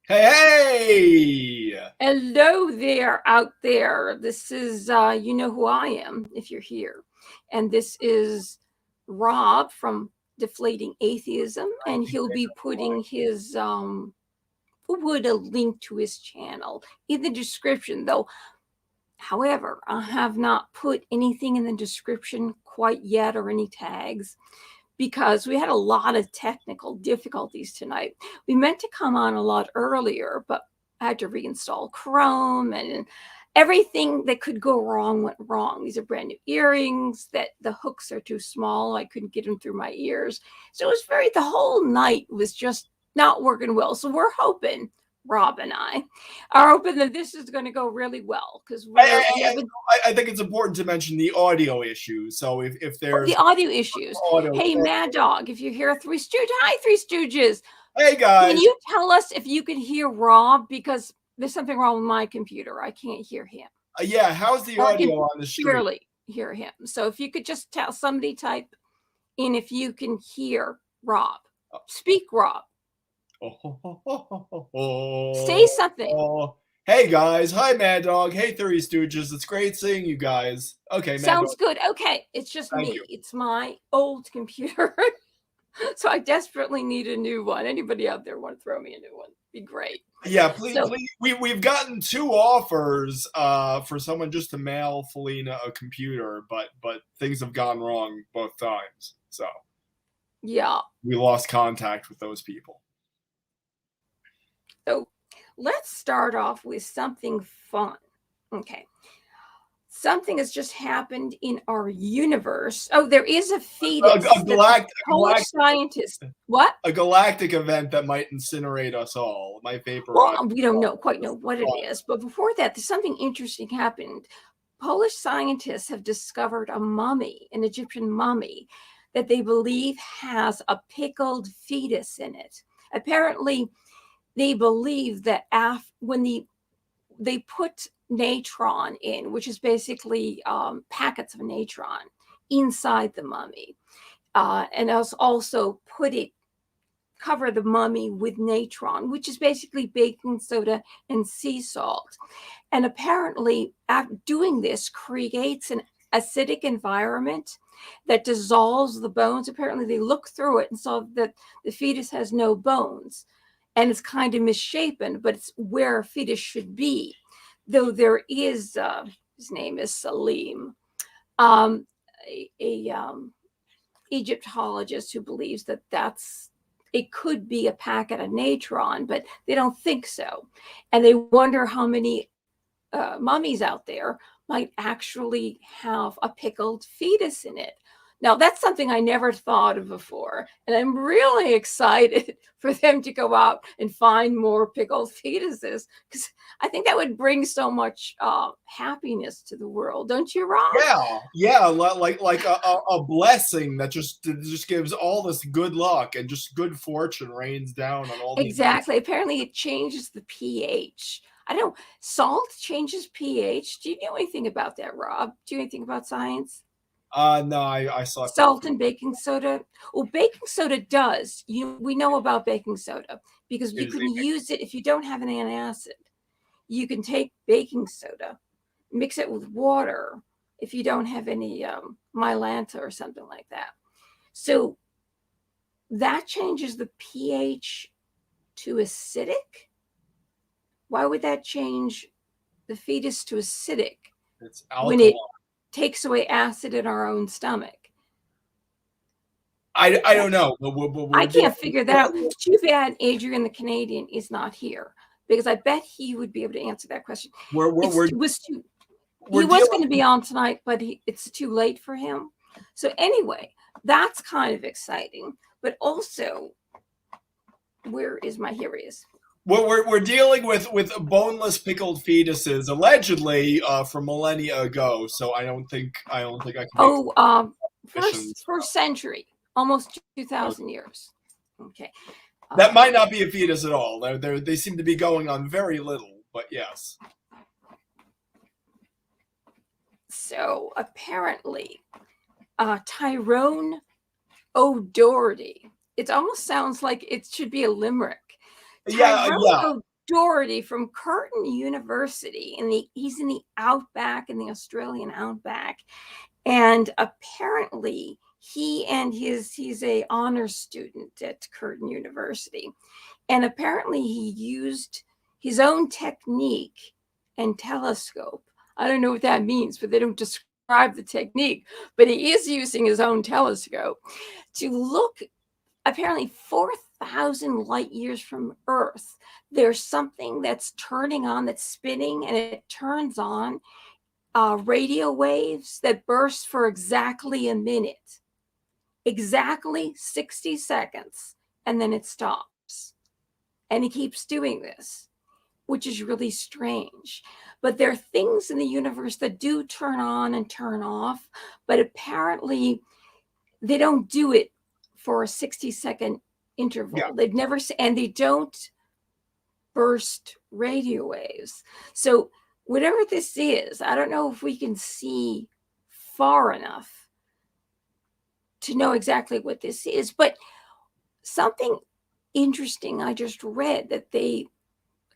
Hey! Hello there out there. This is, you know who I am if you're here. And this is Rob from Deflating Atheism. I And think he'll I be know why. putting his, who would a link to his channel in the description, though. However, I have not put anything in the description quite yet or any tags because we had a lot of technical difficulties tonight. We meant to come on a lot earlier, but I had to reinstall Chrome and everything that could go wrong went wrong. These are brand new earrings that the hooks are too small. I couldn't get them through my ears. So it was the whole night was just not working well. So we're hoping, Rob and I are hoping that this is going to go really well because we I, haven't. I think it's important to mention the audio issue. So if Oh, there's the audio issues. audio, Hey, Mad Dog, if you're here, Three Stooges. Hi, Three Stooges. hey Can guys, you tell us if you can hear Rob? Because there's something wrong with my computer. I can't hear him. yeah, how's the Or I audio can on the stream? barely hear him. So if you could just tell somebody type in if you can hear Rob. Speak, Rob. Say something. Hey guys, hi Mad Dog, hey Three Stooges. It's great seeing you guys. Okay, Mad Dog, Sounds good. Okay. It's just thank you. me. It's my old computer. So I desperately need a new one. Anybody out there want to throw me a new one? Be great. Yeah, please, So please. We've gotten two offers for someone just to mail Felina a computer, but things have gone wrong both times. So yeah. we lost contact with those people. So let's start off with something fun. Okay. Something has just happened in our universe. Oh, there is a fetus A that the galactic, Polish scientist. What? a galactic event that might incinerate us all. Might vaporize. Well, we don't quite know what it is. But before that, there's something interesting happened. Polish scientists have discovered a mummy, an Egyptian mummy, that they believe has a pickled fetus in it. Apparently, they believe that when they put natron in, which is basically packets of natron inside the mummy, and also cover the mummy with natron, which is basically baking soda and sea salt. And apparently, doing this creates an acidic environment that dissolves the bones. Apparently, they look through it and saw that the fetus has no bones and it's kind of misshapen, but it's where a fetus should be. Though there is, his name is Salim, um, a Egyptologist who believes that it could be a packet of natron, but they don't think so. And they wonder how many mummies out there might actually have a pickled fetus in it. Now, that's something I never thought of before. And I'm really excited for them to go out and find more pickled fetuses because I think that would bring so much happiness to the world. Don't you, Rob? Yeah, like a blessing that just gives all this good luck and just good fortune rains down on all these. Exactly. Apparently, it changes the pH. I don't know. Salt changes pH. Do you know anything about that, Rob? Do you know anything about science? No, I saw it. Salt and baking soda. Well, baking soda does. We know about baking soda because you can use it if you don't have an antacid. You can take baking soda, mix it with water if you don't have any Mylanta or something like that. So that changes the pH to acidic. Why would that change the fetus to acidic It's when alkaline. it takes away acid in our own stomach? I don't know, but I can't figure that out. Too bad Adrian the Canadian is not here because I bet he would be able to answer that question. He was going to be on tonight, but it's too late for him. So anyway, that's kind of exciting. But also, where is my here he is? We're dealing with boneless pickled fetuses allegedly from millennia ago. So I don't think I can. First century, almost 2,000 years. Okay. That might not be a fetus at all. They seem to be going on very little, but yes. So apparently, Tyrone O'Doherty. It almost sounds like it should be a limerick. Yeah. Doherty from Curtin University, and he's in the outback, in the Australian outback, and apparently he's a honors student at Curtin University, and apparently he used his own technique and telescope. I don't know what that means, but they don't describe the technique, but he is using his own telescope to look apparently 4,000 light years from Earth. There's something that's turning on, that's spinning, and it turns on radio waves that burst for exactly a minute, exactly 60 seconds, and then it stops. And he keeps doing this, which is really strange. But there are things in the universe that do turn on and turn off, but apparently they don't do it for a 60-second interval. Yeah. They've never, and they don't burst radio waves. So whatever this is, I don't know if we can see far enough to know exactly what this is, but something interesting I just read that a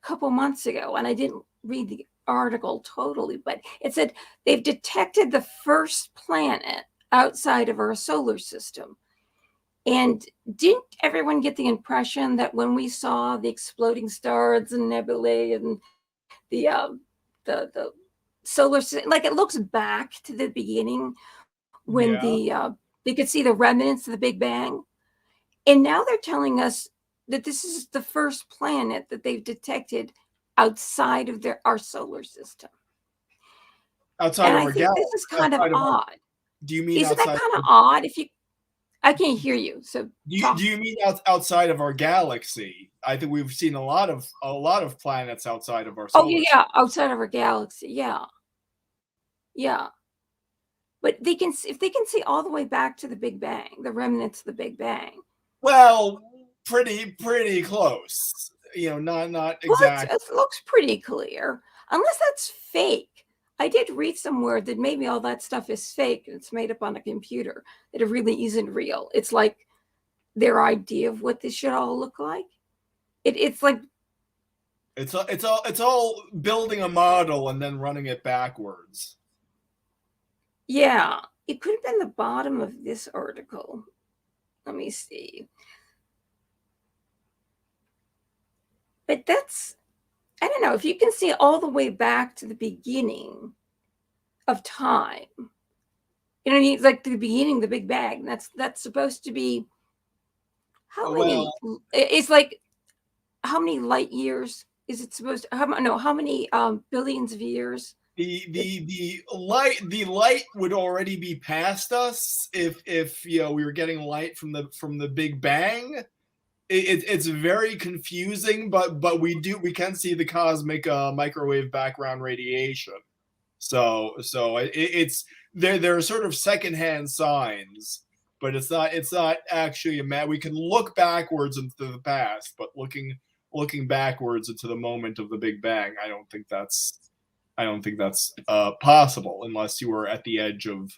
couple months ago, and I didn't read the article totally, but it said they've detected the first planet outside of our solar system. And didn't everyone get the impression that when we saw the exploding stars and nebulae and the solar system, like it looks back to the beginning when they could see the remnants of the Big Bang. And now they're telling us that this is the first planet that they've detected outside of our solar system. Outside and of I our think galaxy. this is kind of odd. Do you mean Isn't outside? that kind of odd? I can't hear you. So do you mean outside of our galaxy? I think we've seen a lot of planets outside of our solar system. outside of our galaxy. Yeah. But if they can see all the way back to the Big Bang, the remnants of the Big Bang. Well, pretty close. Not exactly. Well, it looks pretty clear, unless that's fake. I did read somewhere that maybe all that stuff is fake and it's made up on a computer, that it really isn't real. It's like their idea of what this should all look like. It's like it's all building a model and then running it backwards. Yeah, it could have been the bottom of this article. Let me see. But I don't know, if you can see all the way back to the beginning of time, you know what I mean? It's like the beginning of the Big Bang. That's supposed to be how many? It's like how many light years is it supposed to? How many billions of years? The light would already be past us if we were getting light from the Big Bang. It's very confusing, but we can see the cosmic microwave background radiation. So it's there are sort of secondhand signs, but it's not actually we can look backwards into the past, but looking backwards into the moment of the Big Bang, I don't think that's possible unless you were at the edge of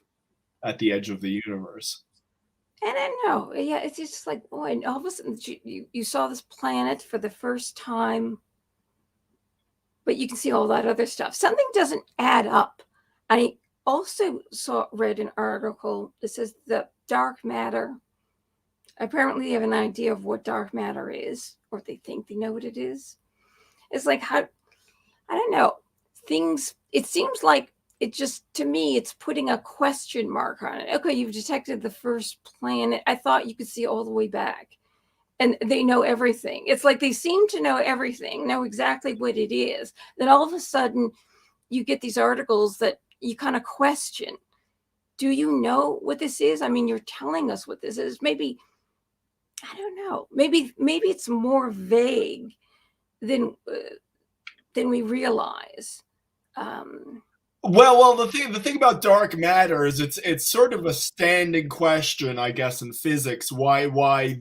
the universe. And I know, yeah, it's just like, oh, and all of a sudden you saw this planet for the first time, but you can see all that other stuff. Something doesn't add up. I also read an article that says that dark matter, apparently they have an idea of what dark matter is, or they think they know what it is. It's like, I don't know, it seems like to me, it's putting a question mark on it. Okay, you've detected the first planet. I thought you could see all the way back. And they know everything. It's like they seem to know everything, know exactly what it is. Then all of a sudden, you get these articles that you kind of question. Do you know what this is? I mean, you're telling us what this is. Maybe, I don't know. Maybe it's more vague than we realize. Well, the thing about dark matter is it's sort of a standing question, I guess, in physics. Why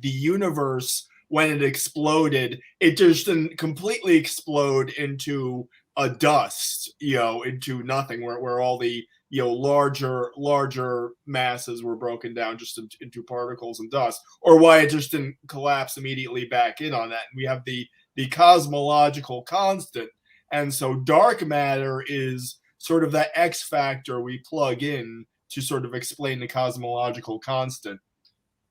the universe, when it exploded, it just didn't completely explode into a dust, into nothing, where all the larger masses were broken down just into particles and dust, or why it just didn't collapse immediately back in on that. And we have the the cosmological constant. And so dark matter is sort of that X factor we plug in to sort of explain the cosmological constant.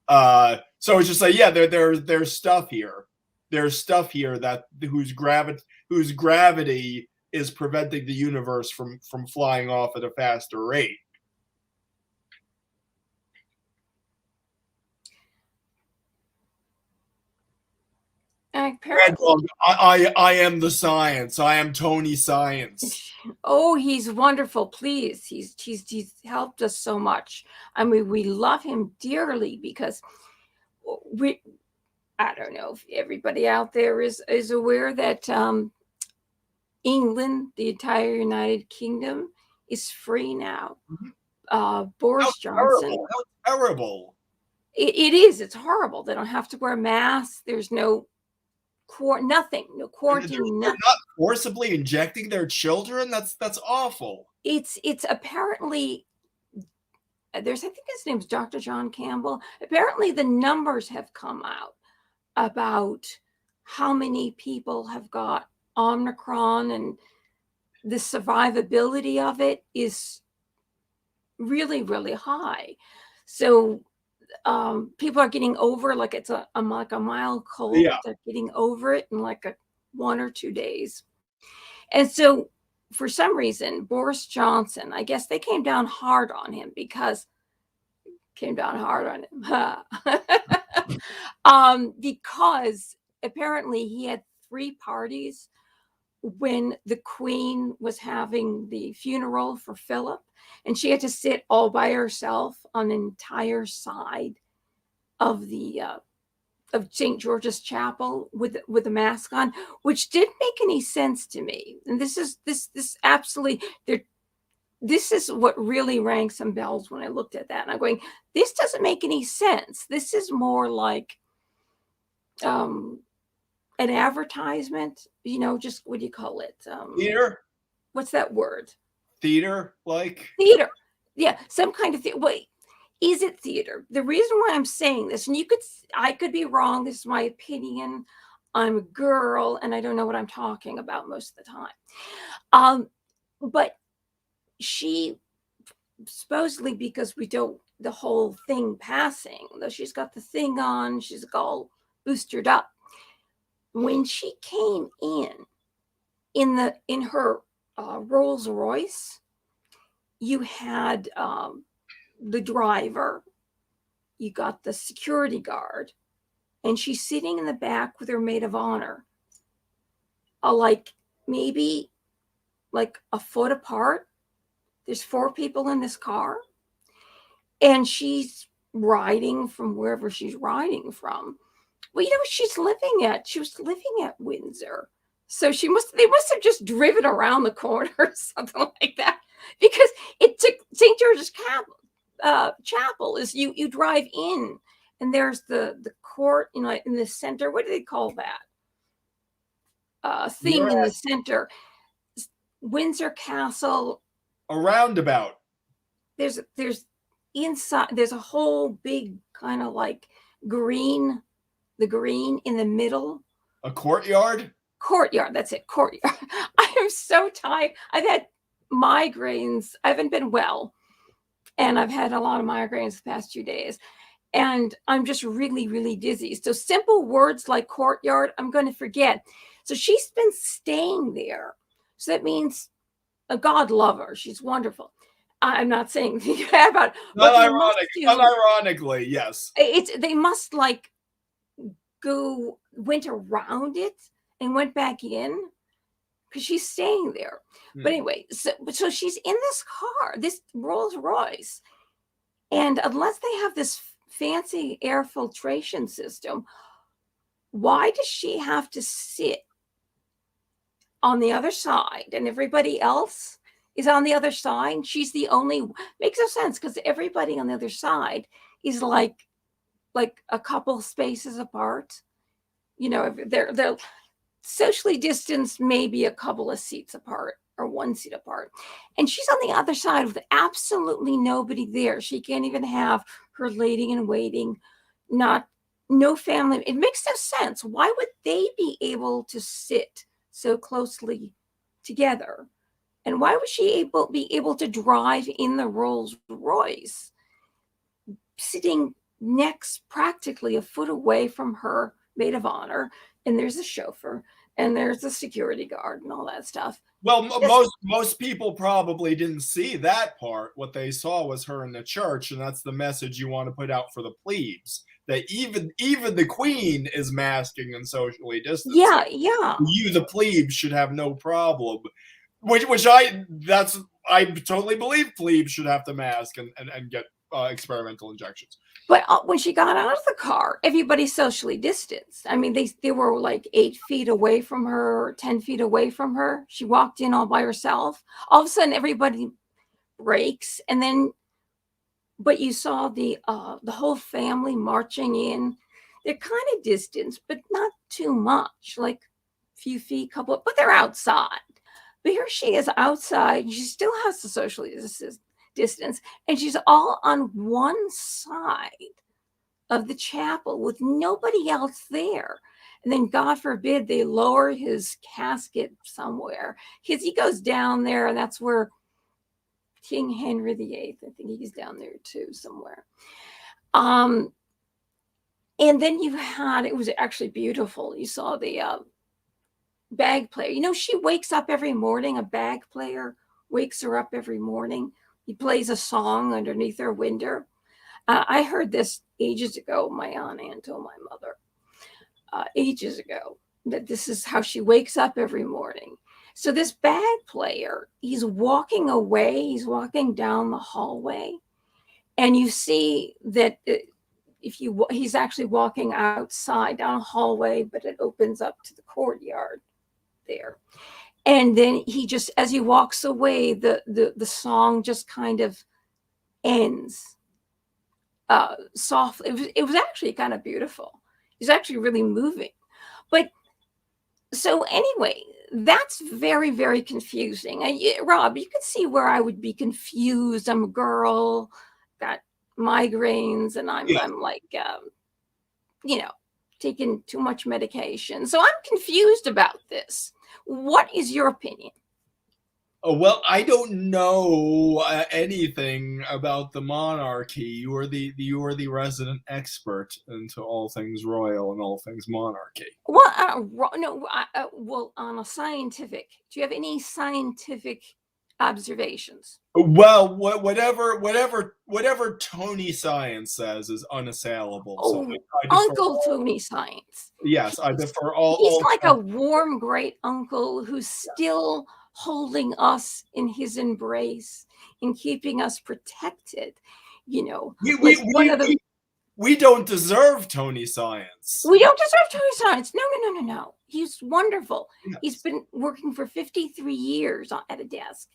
So it's just like, yeah, there's stuff here. There's stuff here that whose gravity is preventing the universe from flying off at a faster rate. I am the science. I am Tony Science. Oh, he's wonderful. Please, he's helped us so much. I mean, we love him dearly because I don't know if everybody out there is aware that England, the entire United Kingdom, is free now. Boris Johnson. How terrible. It is. It's horrible. They don't have to wear masks. There's no nothing, no quarantine. They're not forcibly injecting their children. That's awful. It's apparently I think his name's Dr. John Campbell. Apparently, the numbers have come out about how many people have got Omicron, and the survivability of it is really, really high. So people are getting over, like it's like a mild cold. Yeah. They're getting over it in like 1 or 2 days. And so for some reason, Boris Johnson, I guess they came down hard on him because apparently he had 3 parties when the Queen was having the funeral for Philip, and she had to sit all by herself on an entire side of the of St. George's Chapel with a mask on, which didn't make any sense to me. And this absolutely, this is what really rang some bells when I looked at that. And I'm going, this doesn't make any sense. This is more like an advertisement, just what do you call it? Theater? What's that word? Theater, like? Theater. Yeah, some kind of theater. Wait, is it theater? The reason why I'm saying this, and I could be wrong. This is my opinion. I'm a girl and I don't know what I'm talking about most of the time. But she supposedly, because we don't, the whole thing passing, though she's got the thing on, she's all boosted up. When she came in her Rolls Royce, you had the driver, you got the security guard, and she's sitting in the back with her maid of honor, maybe like a foot apart. There's 4 people in this car, and she's riding from wherever she's riding from. Well, she was living at Windsor. So they must have just driven around the corner or something like that, because it took St. George's Chapel is you drive in and there's the court, in the center. What do they call that? Thing in the center. Windsor Castle. A roundabout. There's inside, there's a whole big kind of like green, the green in the middle. A courtyard? Courtyard, that's it, courtyard. I am so tired. I've had migraines. I haven't been well. And I've had a lot of migraines the past 2 days. And I'm just really, really dizzy. So simple words like courtyard, I'm going to forget. So she's been staying there. So that means God love her. She's wonderful. I'm not saying anything bad about it. Unironically, yes. They must went around it and went back in because she's staying there. But anyway, so she's in this car, this Rolls Royce. And unless they have this fancy air filtration system, why does she have to sit on the other side and everybody else is on the other side? She's the only, makes no sense because everybody on the other side is like a couple spaces apart. They're socially distanced, maybe a couple of seats apart or 1 seat apart. And she's on the other side with absolutely nobody there. She can't even have her lady in waiting, not no family. It makes no sense. Why would they be able to sit so closely together? And why was she be able to drive in the Rolls Royce, sitting next, practically a foot away from her maid of honor? And there's a chauffeur, and there's a security guard, and all that stuff. Well, most people probably didn't see that part. What they saw was her in the church, and that's the message you want to put out for the plebes. That even the queen is masking and socially distancing. Yeah, yeah. You, the plebes, should have no problem. I totally believe plebes should have to mask and get experimental injections. But when she got out of the car, everybody socially distanced. I mean, they were like 8 feet away from her, 10 feet away from her. She walked in all by herself. All of a sudden, everybody breaks, and then, but you saw the whole family marching in. They're kind of distanced, but not too much, like a few feet, couple, but they're outside. But here she is outside, and she still has to socially distance, and she's all on one side of the chapel with nobody else there. And then, God forbid, they lower his casket somewhere, because he goes down there, and that's where King Henry VIII, I think he's down there too somewhere. And then you had, it was actually beautiful. You saw the bag player. You know, she wakes up every morning. A bag player wakes her up every morning. He plays a song underneath her window. I heard this ages ago. My Aunt Ann told my mother ages ago that this is how she wakes up every morning. So this bag player, he's walking away. He's walking down the hallway, and you see that he's actually walking outside down a hallway, but it opens up to the courtyard there. And then he just, as he walks away, the song just kind of ends softly. It was actually kind of beautiful. It was actually really moving. But so anyway, that's very, very confusing. Rob, you can see where I would be confused. I'm a girl, got migraines, and I'm like, taking too much medication. So I'm confused about this. What is your opinion? Oh, well, I don't know anything about the monarchy. You are the resident expert into all things royal and all things monarchy. Well, well, on a scientific, do you have any scientific observations? Well, whatever Tony Science says is unassailable. Oh, so Uncle Tony Science. Yes, I defer all. He's like a warm, great uncle who's still holding us in his embrace and keeping us protected. We don't deserve Tony Science. We don't deserve Tony Science. No. He's wonderful. Yes. He's been working for 53 years at a desk.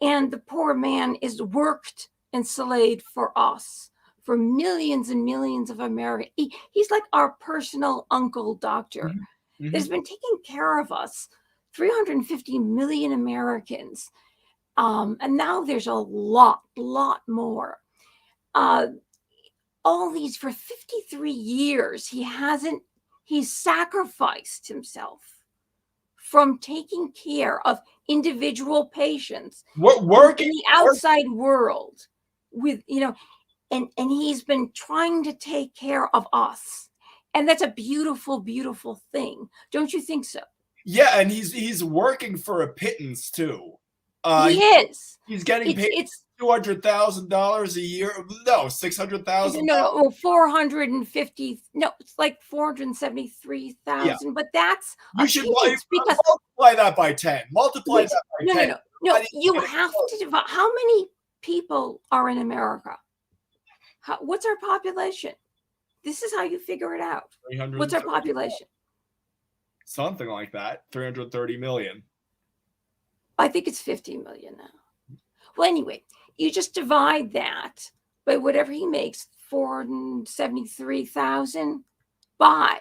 And the poor man is worked and slaved for us, for millions and millions of Americans. He's like our personal uncle doctor. Mm-hmm. That's been taking care of us, 350 million Americans. And now there's a lot more. All these, for 53 years, he's sacrificed himself from taking care of individual patients, working in the outside world with, and he's been trying to take care of us. And that's a beautiful, beautiful thing. Don't you think so? Yeah, and he's working for a pittance too. He is. He's getting paid $200,000 a year. No, $600,000. No, 450. No, it's like 473,000. Yeah. But that's you should multiply that by 10. Multiply that by 10. No. You have to divide. How many people are in America? What's our population? This is how you figure it out. What's our population? Something like that. 330 million. I think it's 50 million now. Well, anyway, you just divide that by whatever he makes, 473,000 by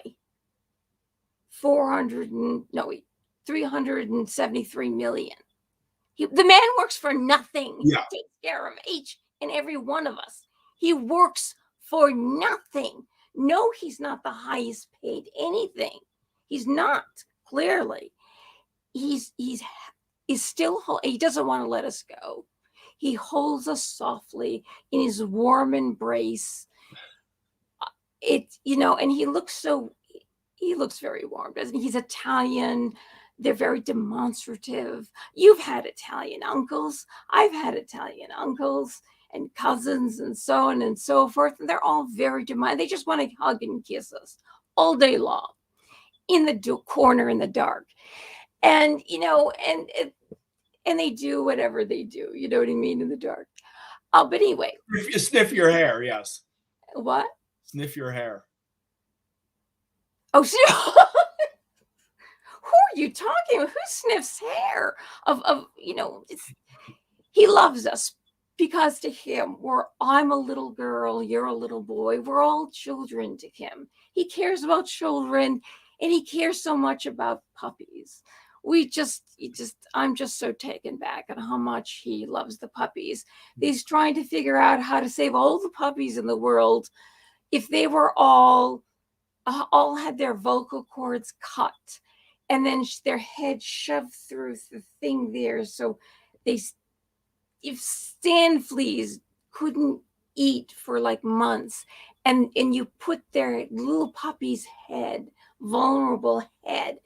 373 million. The man works for nothing. Yeah. He takes care of each and every one of us. He works for nothing No, he's not the highest paid anything. He's not, clearly. He's still, he doesn't want to let us go. He holds us softly in his warm embrace. And he looks very warm, doesn't he? He's Italian. They're very demonstrative. You've had Italian uncles. I've had Italian uncles and cousins and so on and so forth. And they're all very demanding. They just want to hug and kiss us all day long in the corner in the dark. And, and they do whatever they do. You know what I mean? In the dark. But anyway. If you sniff your hair, yes. What? Sniff your hair. Oh, who are you talking about? Who sniffs hair? He loves us because to him, I'm a little girl, you're a little boy. We're all children to him. He cares about children, and he cares so much about puppies. I'm just so taken back at how much he loves the puppies. He's trying to figure out how to save all the puppies in the world if they were all had their vocal cords cut and then their head shoved through the thing there. So if sand fleas couldn't eat for like months, and you put their little puppy's head, vulnerable head,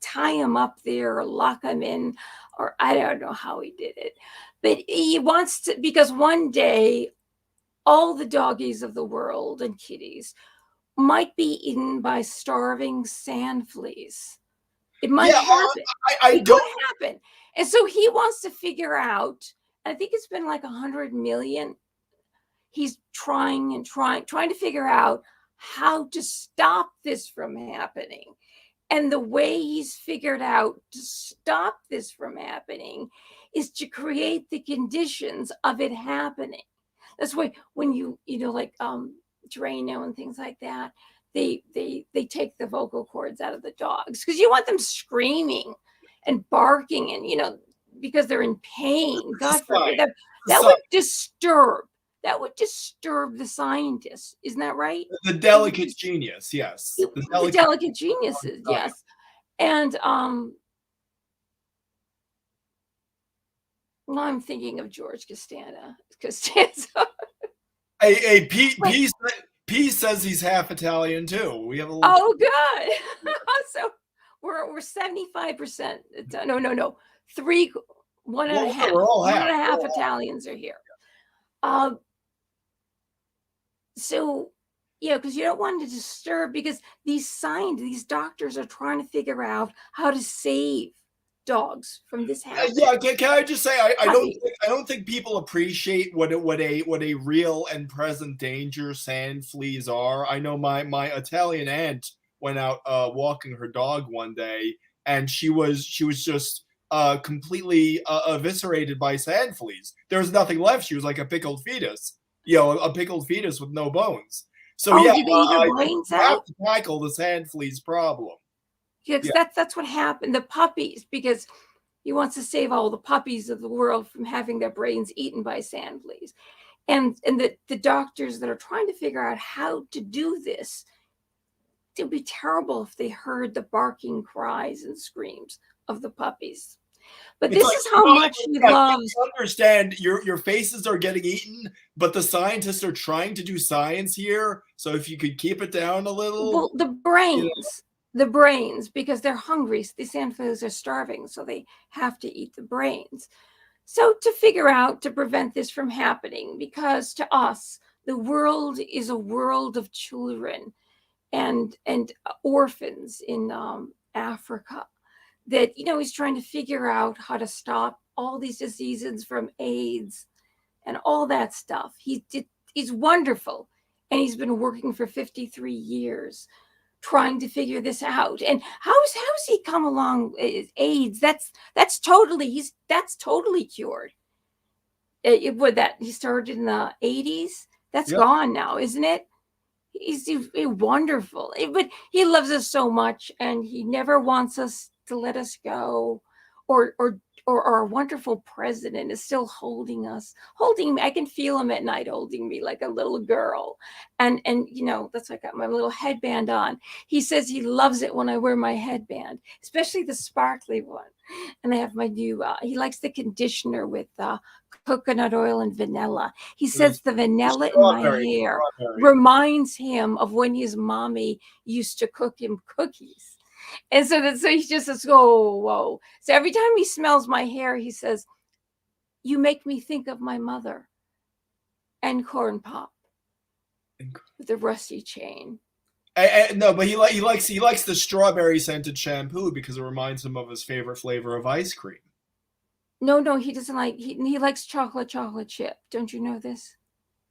tie him up there or lock him in, or I don't know how he did it, but he wants to, because one day all the doggies of the world and kitties might be eaten by starving sand fleas. It might happen. It could happen. And so he wants to figure out, I think it's been like 100 million. He's trying to figure out how to stop this from happening. And the way he's figured out to stop this from happening is to create the conditions of it happening. That's why when like Drano and things like that, they take the vocal cords out of the dogs because you want them screaming and barking and because they're in pain. God forbid that would disturb the scientists. Isn't that right? The delicate genius, yes. The delicate geniuses, yes. And well, I'm thinking of George Costanza. Hey, P says he's half Italian too. We have a little. Oh, good. So we're 75%. No. 1.5. All 1.5 Italians are here. So because you don't want to disturb, because these doctors are trying to figure out how to save dogs from this happening. Yeah, can I just say I don't think people appreciate what a real and present danger sand fleas are. I know my Italian aunt went out walking her dog one day, and she was just completely eviscerated by sand fleas. There was nothing left. She was like a pickled fetus, a pickled fetus with no bones. So did they eat her brains out? Have to tackle the sand fleas problem. Yeah, that's what happened. The puppies, because he wants to save all the puppies of the world from having their brains eaten by sand fleas. And the doctors that are trying to figure out how to do this, it would be terrible if they heard the barking cries and screams of the puppies. But this is how much he loves. You understand, your faces are getting eaten, but the scientists are trying to do science here. So if you could keep it down a little. Well, the brains, because they're hungry. The sand fleas are starving, so they have to eat the brains. So to prevent this from happening, because to us, the world is a world of children and orphans in Africa, that, he's trying to figure out how to stop all these diseases from AIDS and all that stuff. He's wonderful. And he's been working for 53 years trying to figure this out. And how's he come along? AIDS, that's totally cured. He started in the 80s. That's gone now, isn't it? He's wonderful, but he loves us so much, and he never wants us to let us go or or our wonderful president is still holding me. I can feel him at night holding me like a little girl. And that's why I got my little headband on. He says he loves it when I wear my headband, especially the sparkly one. And I have my new, he likes the conditioner with coconut oil and vanilla. He says the vanilla in my hair reminds him of when his mommy used to cook him cookies. And so he just says, oh, whoa. So every time he smells my hair, he says, you make me think of my mother and Corn Pop with the rusty chain. No, but he likes the strawberry scented shampoo because it reminds him of his favorite flavor of ice cream. No, he doesn't like. He likes chocolate chip. Don't you know this?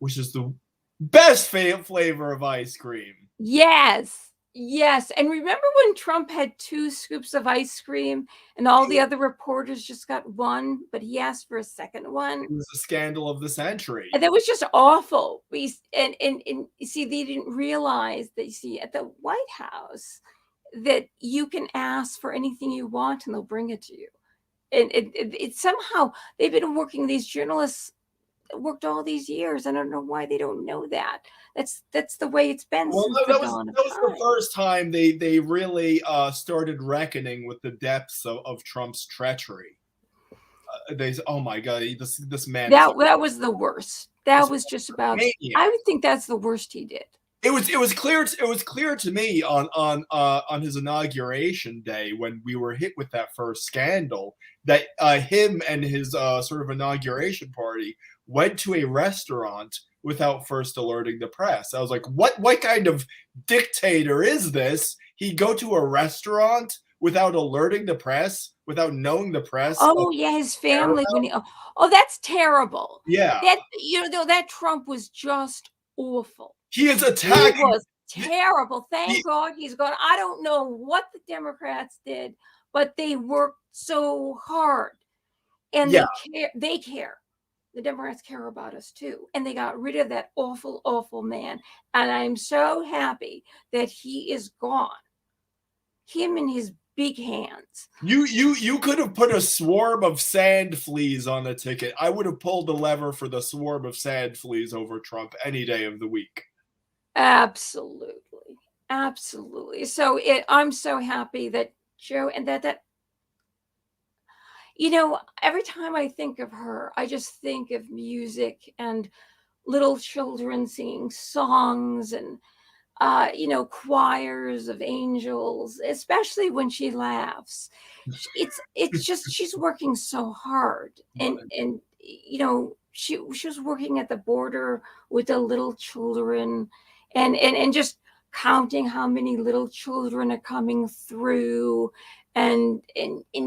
Which is the best flavor of ice cream. Yes. And remember when Trump had 2 scoops of ice cream and all the other reporters just got 1, but he asked for a second one? It was a scandal of the century. And that was just awful. And you see, they didn't realize that, you see, at the White House, that you can ask for anything you want and they'll bring it to you. And it somehow, they've been working, these journalists worked all these years. I don't know why they don't know that. That's the way it's been since the dawn of time. That was the first time they really started reckoning with the depths of Trump's treachery. Oh my God, this man. That was the worst. That was just about. I would think that's the worst he did. It was clear to me on his inauguration day when we were hit with that first scandal that him and his sort of inauguration party went to a restaurant without first alerting the press. I was like, what kind of dictator is this? He'd go to a restaurant without alerting the press, without knowing the press. Oh yeah, his family. That's terrible. Yeah, that Trump was just awful. He is attacking. He was terrible. Thank God he's gone. I don't know what the Democrats did, but they worked so hard, and they care. The Democrats care about us too, and they got rid of that awful, awful man. And I'm so happy that he is gone. Him and his big hands. You could have put a swarm of sand fleas on the ticket. I would have pulled the lever for the swarm of sand fleas over Trump any day of the week. Absolutely. So I'm so happy that Joe, and that every time I think of her, I just think of music and little children singing songs and choirs of angels, especially when she laughs. It's just, she's working so hard, and she was working at the border with the little children, and just counting how many little children are coming through, and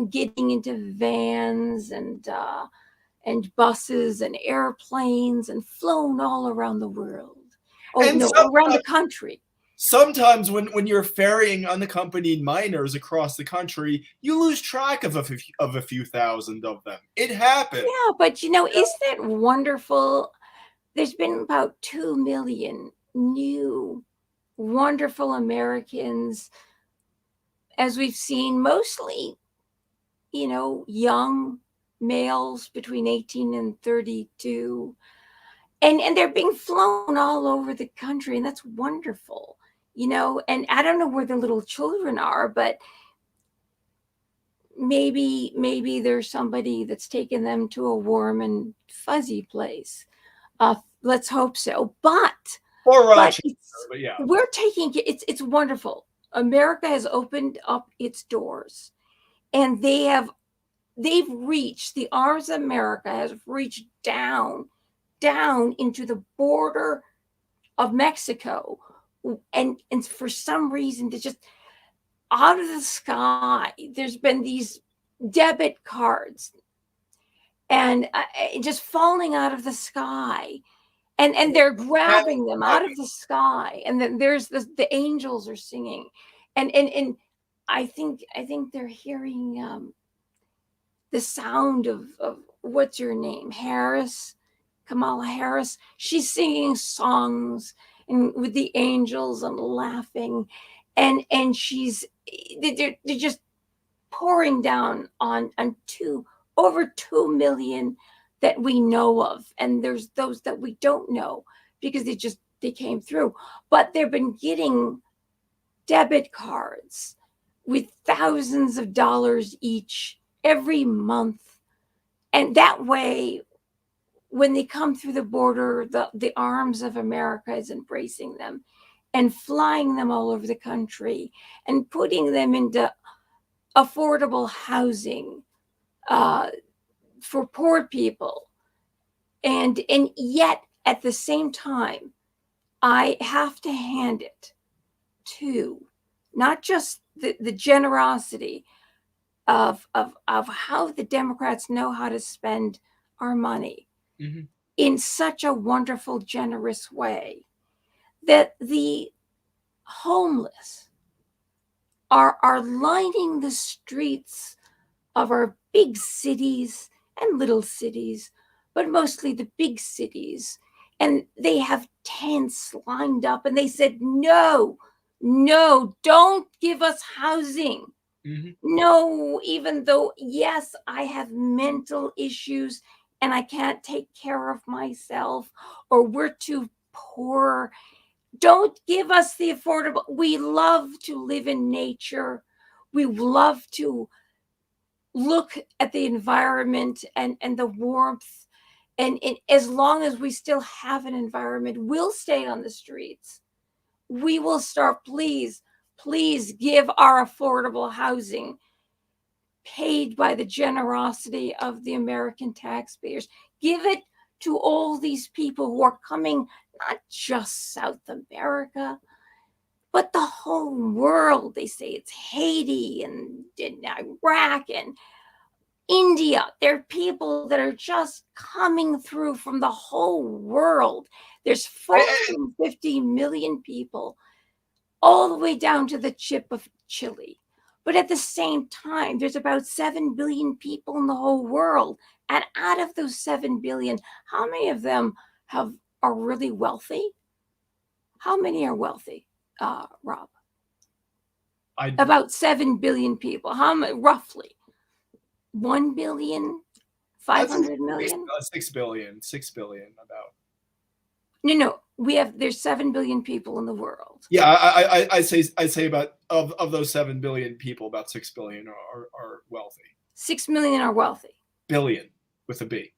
getting into vans and buses and airplanes and flown all around the world. Around the country. Sometimes when you're ferrying unaccompanied minors across the country, you lose track of a few thousand of them. It happens. Yeah, but isn't that wonderful? There's been about 2 million new wonderful Americans, as we've seen, mostly, young males between 18 and 32. And they're being flown all over the country, and that's wonderful, and I don't know where the little children are, but maybe there's somebody that's taken them to a warm and fuzzy place. Let's hope so. But yeah, we're taking it. It's wonderful. America has opened up its doors, and they've reached, the arms of America has reached down into the border of Mexico, and for some reason, to just out of the sky, there's been these debit cards, and just falling out of the sky, and they're grabbing them out of the sky, and then there's the angels are singing, and I think they're hearing the sound of what's your name, Kamala Harris. She's singing songs and with the angels and laughing, and they're just pouring down on 2 over 2 million that we know of. And there's those that we don't know because they came through. But they've been getting debit cards with thousands of dollars each every month. And that way, when they come through the border, the arms of America is embracing them and flying them all over the country and putting them into affordable housing for poor people. And yet, at the same time, I have to hand it to not just the generosity of how the Democrats know how to spend our money in such a wonderful, generous way, that the homeless are lining the streets of our big cities and little cities, but mostly the big cities. And they have tents lined up, and they said, no, don't give us housing. No, even though, yes, I have mental issues and I can't take care of myself, or we're too poor. Don't give us the affordable. We love to live in nature. We love to look at the environment and the warmth. And as long as we still have an environment, we'll stay on the streets. We will start, please give our affordable housing paid by the generosity of the American taxpayers. Give it to all these people who are coming, not just South America, but the whole world. They say it's Haiti and Iraq and India. There are people that are just coming through from the whole world. There's 450 million people all the way down to the tip of Chile. But at the same time, there's about 7 billion people in the whole world. And out of those 7 billion, how many of them are really wealthy? How many are wealthy, Rob? About 7 billion people. How many, roughly? 1 billion? 500 million? 6 billion. 6 billion about. No. There's 7 billion people in the world. Yeah, I say about of those 7 billion people, about 6 billion are wealthy. 6 million are wealthy. Billion with a B.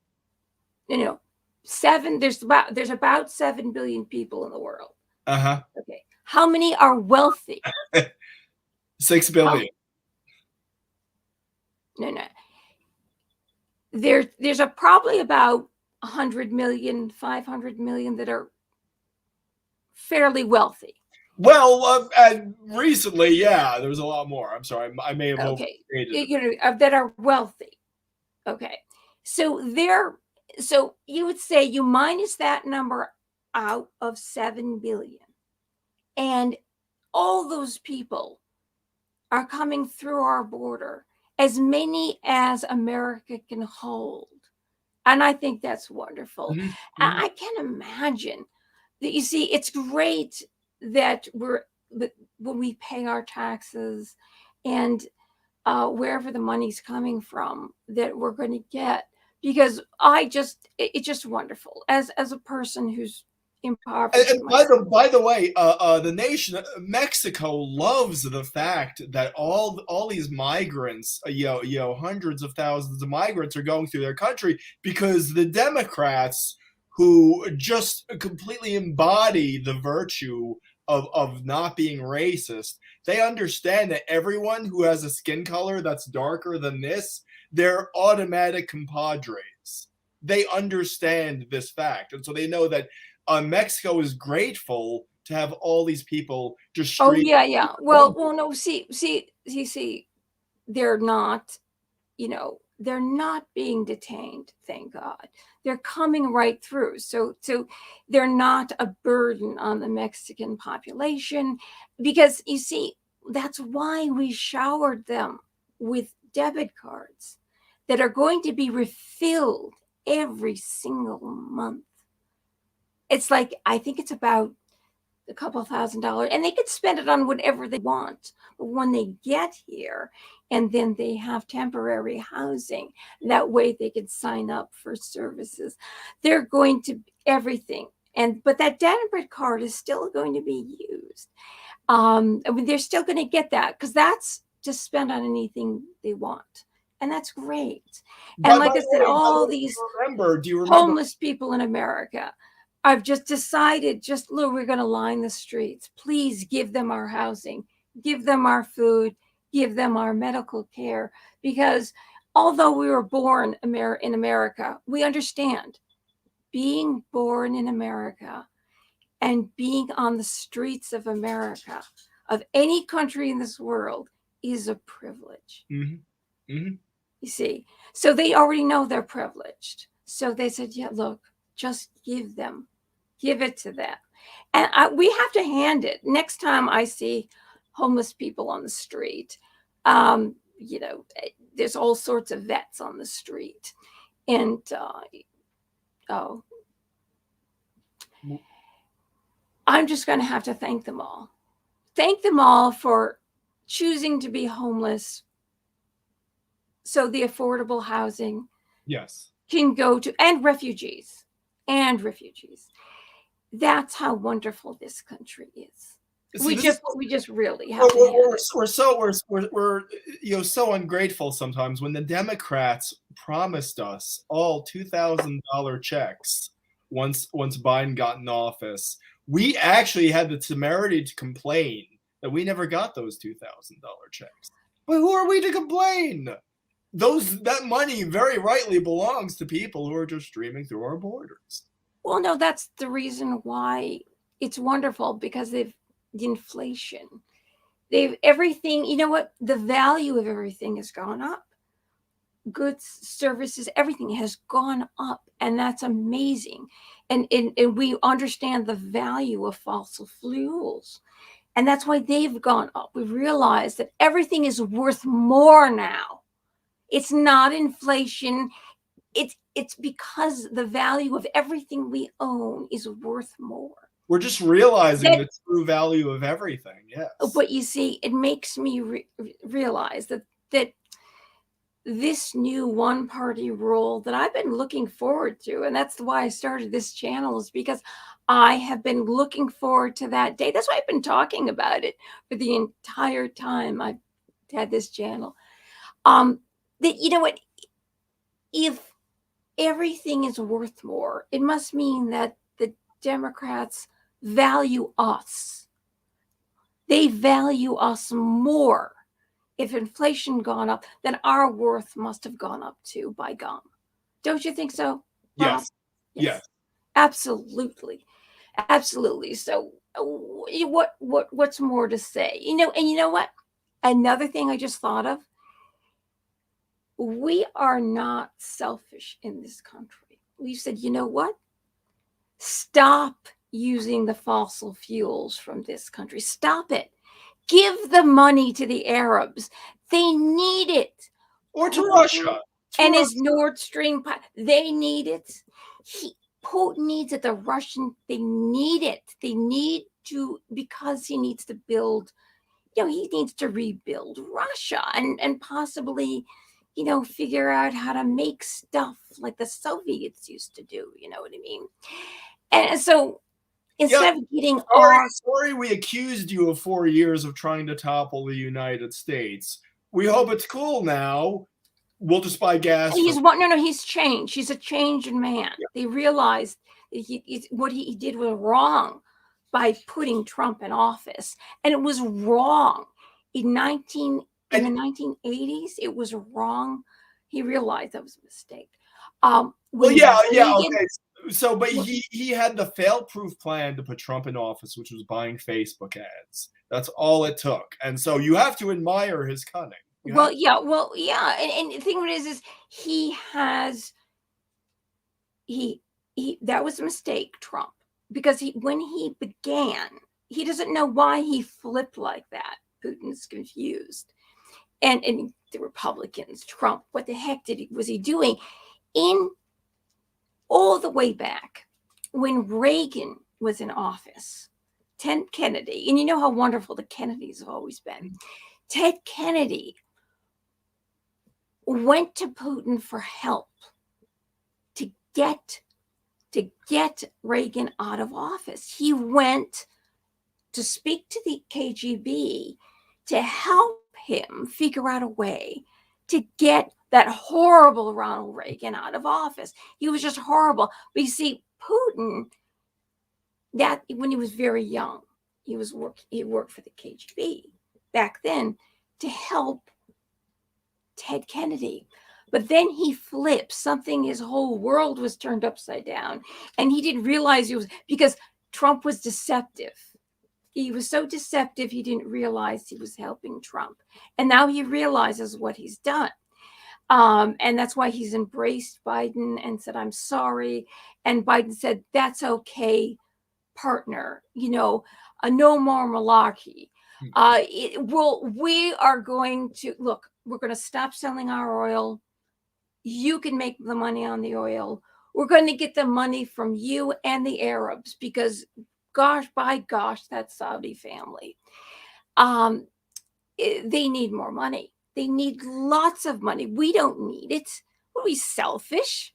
No. There's about 7 billion people in the world. Okay. How many are wealthy? 6 billion. No. There's probably about 100 million, 500 million that are fairly wealthy. Well, recently, yeah, there was a lot more. I'm sorry, I may have overstated it. That are wealthy. Okay, so you would say you minus that number out of 7 billion, and all those people are coming through our border, as many as America can hold. And I think that's wonderful. I can imagine that, you see, it's great that when we pay our taxes and wherever the money's coming from, that we're going to get, because it's just wonderful as a person who's impoverished. And by the way, the nation Mexico loves the fact that all these migrants, hundreds of thousands of migrants are going through their country, because the Democrats, who just completely embody the virtue of not being racist, they understand that everyone who has a skin color that's darker than this, they're automatic compadres. They understand this fact, and so they know that Mexico is grateful to have all these people just. Oh yeah. Well, no. See, they're not. They're not being detained. Thank God, they're coming right through. So they're not a burden on the Mexican population, because you see, that's why we showered them with debit cards that are going to be refilled every single month. It's like, I think it's about a couple $1,000s, and they could spend it on whatever they want. But when they get here and then they have temporary housing, that way they could sign up for services. They're going to everything. But that debit card is still going to be used. I mean, they're still going to get that because that's to spend on anything they want. And that's great. And like I said, all these do you remember homeless people in America, I've just decided, look, we're going to line the streets. Please give them our housing, give them our food, give them our medical care. Because although we were born in America, we understand being born in America and being on the streets of America, of any country in this world, is a privilege. Mm-hmm. Mm-hmm. You see, so they already know they're privileged. So they said, yeah, look, just give it to them. And we have to hand it. Next time I see homeless people on the street, there's all sorts of vets on the street. And, I'm just going to have to thank them all. Thank them all for choosing to be homeless so the affordable housing can go to, and refugees. That's how wonderful this country is. See, we just really have we're so ungrateful sometimes when the Democrats promised us all $2,000 checks once Biden got in office. We actually had the temerity to complain that we never got those $2,000 checks. But who are we to complain? That money very rightly belongs to people who are just streaming through our borders. Well, no, that's the reason why it's wonderful, because the inflation, everything, you know what? The value of everything has gone up. Goods, services, everything has gone up, and that's amazing. And we understand the value of fossil fuels, and that's why they've gone up. We realize that everything is worth more now. It's not inflation. It's because the value of everything we own is worth more. We're just realizing the true value of everything. Yes. But you see, it makes me realize that this new one-party rule that I've been looking forward to, and that's why I started this channel, is because I have been looking forward to that day. That's why I've been talking about it for the entire time I've had this channel. That, you know what, if everything is worth more, it must mean that the Democrats value us. They value us more. If inflation gone up, then our worth must have gone up too, by gum. Don't you think so, Bob? Yes. Absolutely. Absolutely. So what's more to say? And you know what? Another thing I just thought of, we are not selfish in this country. We said, you know what? Stop using the fossil fuels from this country. Stop it. Give the money to the Arabs. They need it. Or to Russia. And his Nord Stream, they need it. Putin needs it. The Russian, they need it. They need to, because he needs to build, he needs to rebuild Russia and possibly, figure out how to make stuff like the Soviets used to do. You know what I mean? And so, instead of getting sorry we accused you of 4 years of trying to topple the United States. We hope it's cool now. We'll just buy gas. He's changed. He's a changed man. Yeah. They realized that what he did was wrong by putting Trump in office. And it was wrong. In the 1980s, it was wrong. He realized that was a mistake. Okay. So, but he had the fail-proof plan to put Trump in office, which was buying Facebook ads. That's all it took. And so you have to admire his cunning. And the thing is that was a mistake, Trump, because when he began, he doesn't know why he flipped like that. Putin's confused. And the Republicans, Trump, what the heck was he doing? All the way back when Reagan was in office, Ted Kennedy, and you know how wonderful the Kennedys have always been. Ted Kennedy went to Putin for help to get Reagan out of office. He went to speak to the KGB to help him figure out a way to get that horrible Ronald Reagan out of office. He was just horrible. But you see, Putin, that when he was very young, he worked for the KGB back then to help Ted Kennedy. But then he flipped something. His whole world was turned upside down, and he didn't realize because Trump was deceptive. He was so deceptive, he didn't realize he was helping Trump. And now he realizes what he's done. And that's why he's embraced Biden and said, I'm sorry. And Biden said, that's okay, partner. No more malarkey. We are going to, look, we're going to stop selling our oil. You can make the money on the oil. We're going to get the money from you and the Arabs because by gosh, that Saudi family. They need more money. They need lots of money. We don't need it. Are we selfish?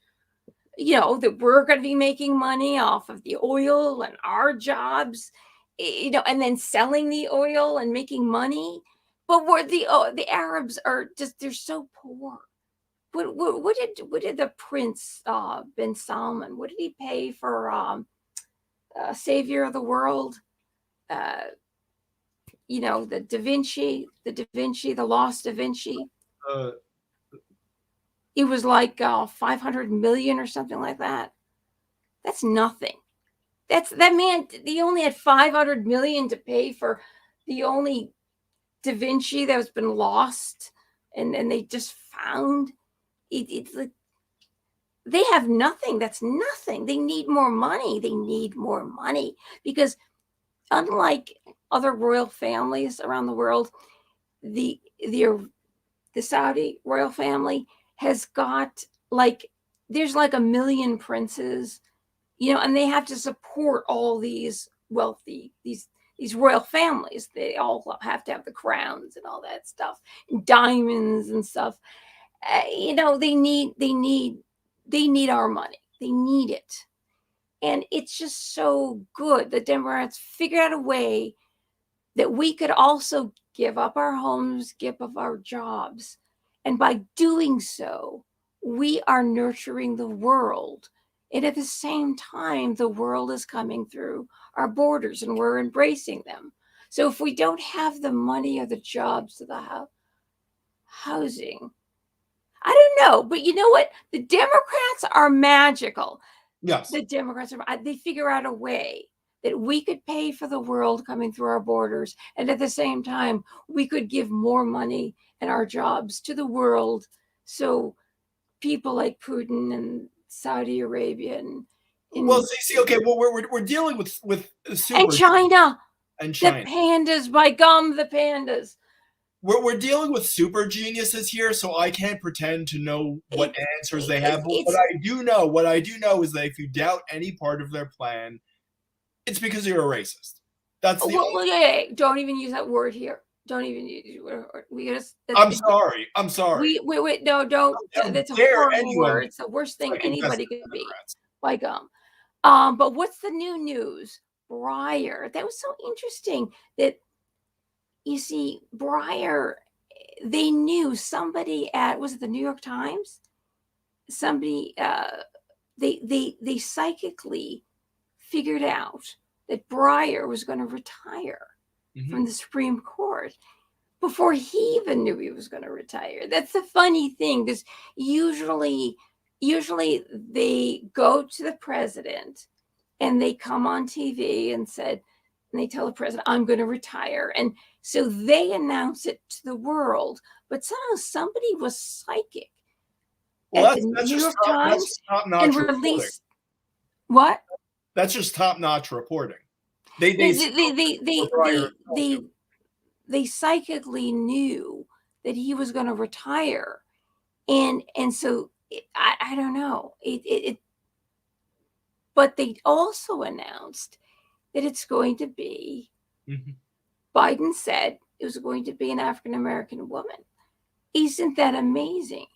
That we're going to be making money off of the oil and our jobs, and then selling the oil and making money. But the Arabs are just, they're so poor. What did the Prince bin Salman, what did he pay for Savior of the World? The Da Vinci, the Lost Da Vinci. It was like 500 million or something like that. That's nothing. That man, he only had 500 million to pay for the only Da Vinci that has been lost, and they just found. It's like they have nothing. That's nothing. They need more money. They need more money because unlike other royal families around the world, the Saudi royal family has got there's like 1 million princes, and they have to support all these wealthy, these royal families. They all have to have the crowns and all that stuff, and diamonds and stuff. They need our money. They need it. And it's just so good. The Democrats figured out a way that we could also give up our homes, give up our jobs. And by doing so, we are nurturing the world. And at the same time, the world is coming through our borders and we're embracing them. So if we don't have the money or the jobs or the housing, I don't know. But you know what? The Democrats are magical. Yes. The Democrats they figure out a way that we could pay for the world coming through our borders. And at the same time, we could give more money and our jobs to the world. So people like Putin and Saudi Arabia and okay. Well, we're dealing with super and China. The pandas, by gum, the pandas. We're dealing with super geniuses here, so I can't pretend to know what answers they have. But what I do know is that if you doubt any part of their plan, it's because you're a racist. That's don't even use that word here. Don't even use I'm sorry. Wait, no, don't. That's a horrible word. It's the worst thing anybody could be. By gum. But what's the new news? Breyer. That was so interesting that, you see, Breyer, they knew somebody was it the New York Times? Somebody, they psychically figured out that Breyer was going to retire from the Supreme Court before he even knew he was going to retire. That's the funny thing, because usually they go to the president and they come on TV and they tell the president, I'm going to retire. And so they announce it to the world. But somehow somebody was psychic at the New York Times and released what? That's just top-notch reporting. They psychically knew that he was going to retire, and so I don't know. But they also announced that it's going to be, Mm-hmm. Biden said it was going to be an African-American woman. Isn't that amazing?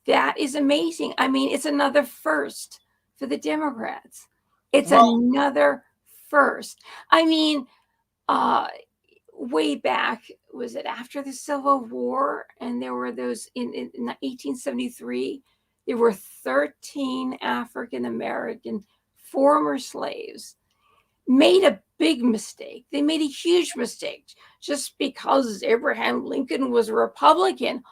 That is amazing. I mean, it's another first for the Democrats. It's another first. I mean, way back, was it after the Civil War? And there were those in 1873, there were 13 African-American former slaves made a big mistake. They made a huge mistake just because Abraham Lincoln was a Republican.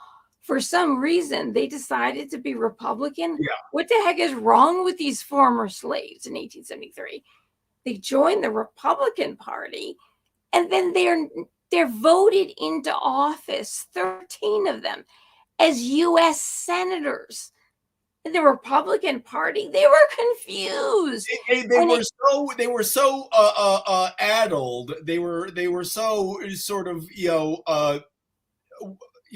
For some reason, they decided to be Republican. Yeah. What the heck is wrong with these former slaves in 1873? They joined the Republican Party, and then they're voted into office, 13 of them, as U.S. senators. In the Republican Party, they were confused. They were so addled. They were so sort of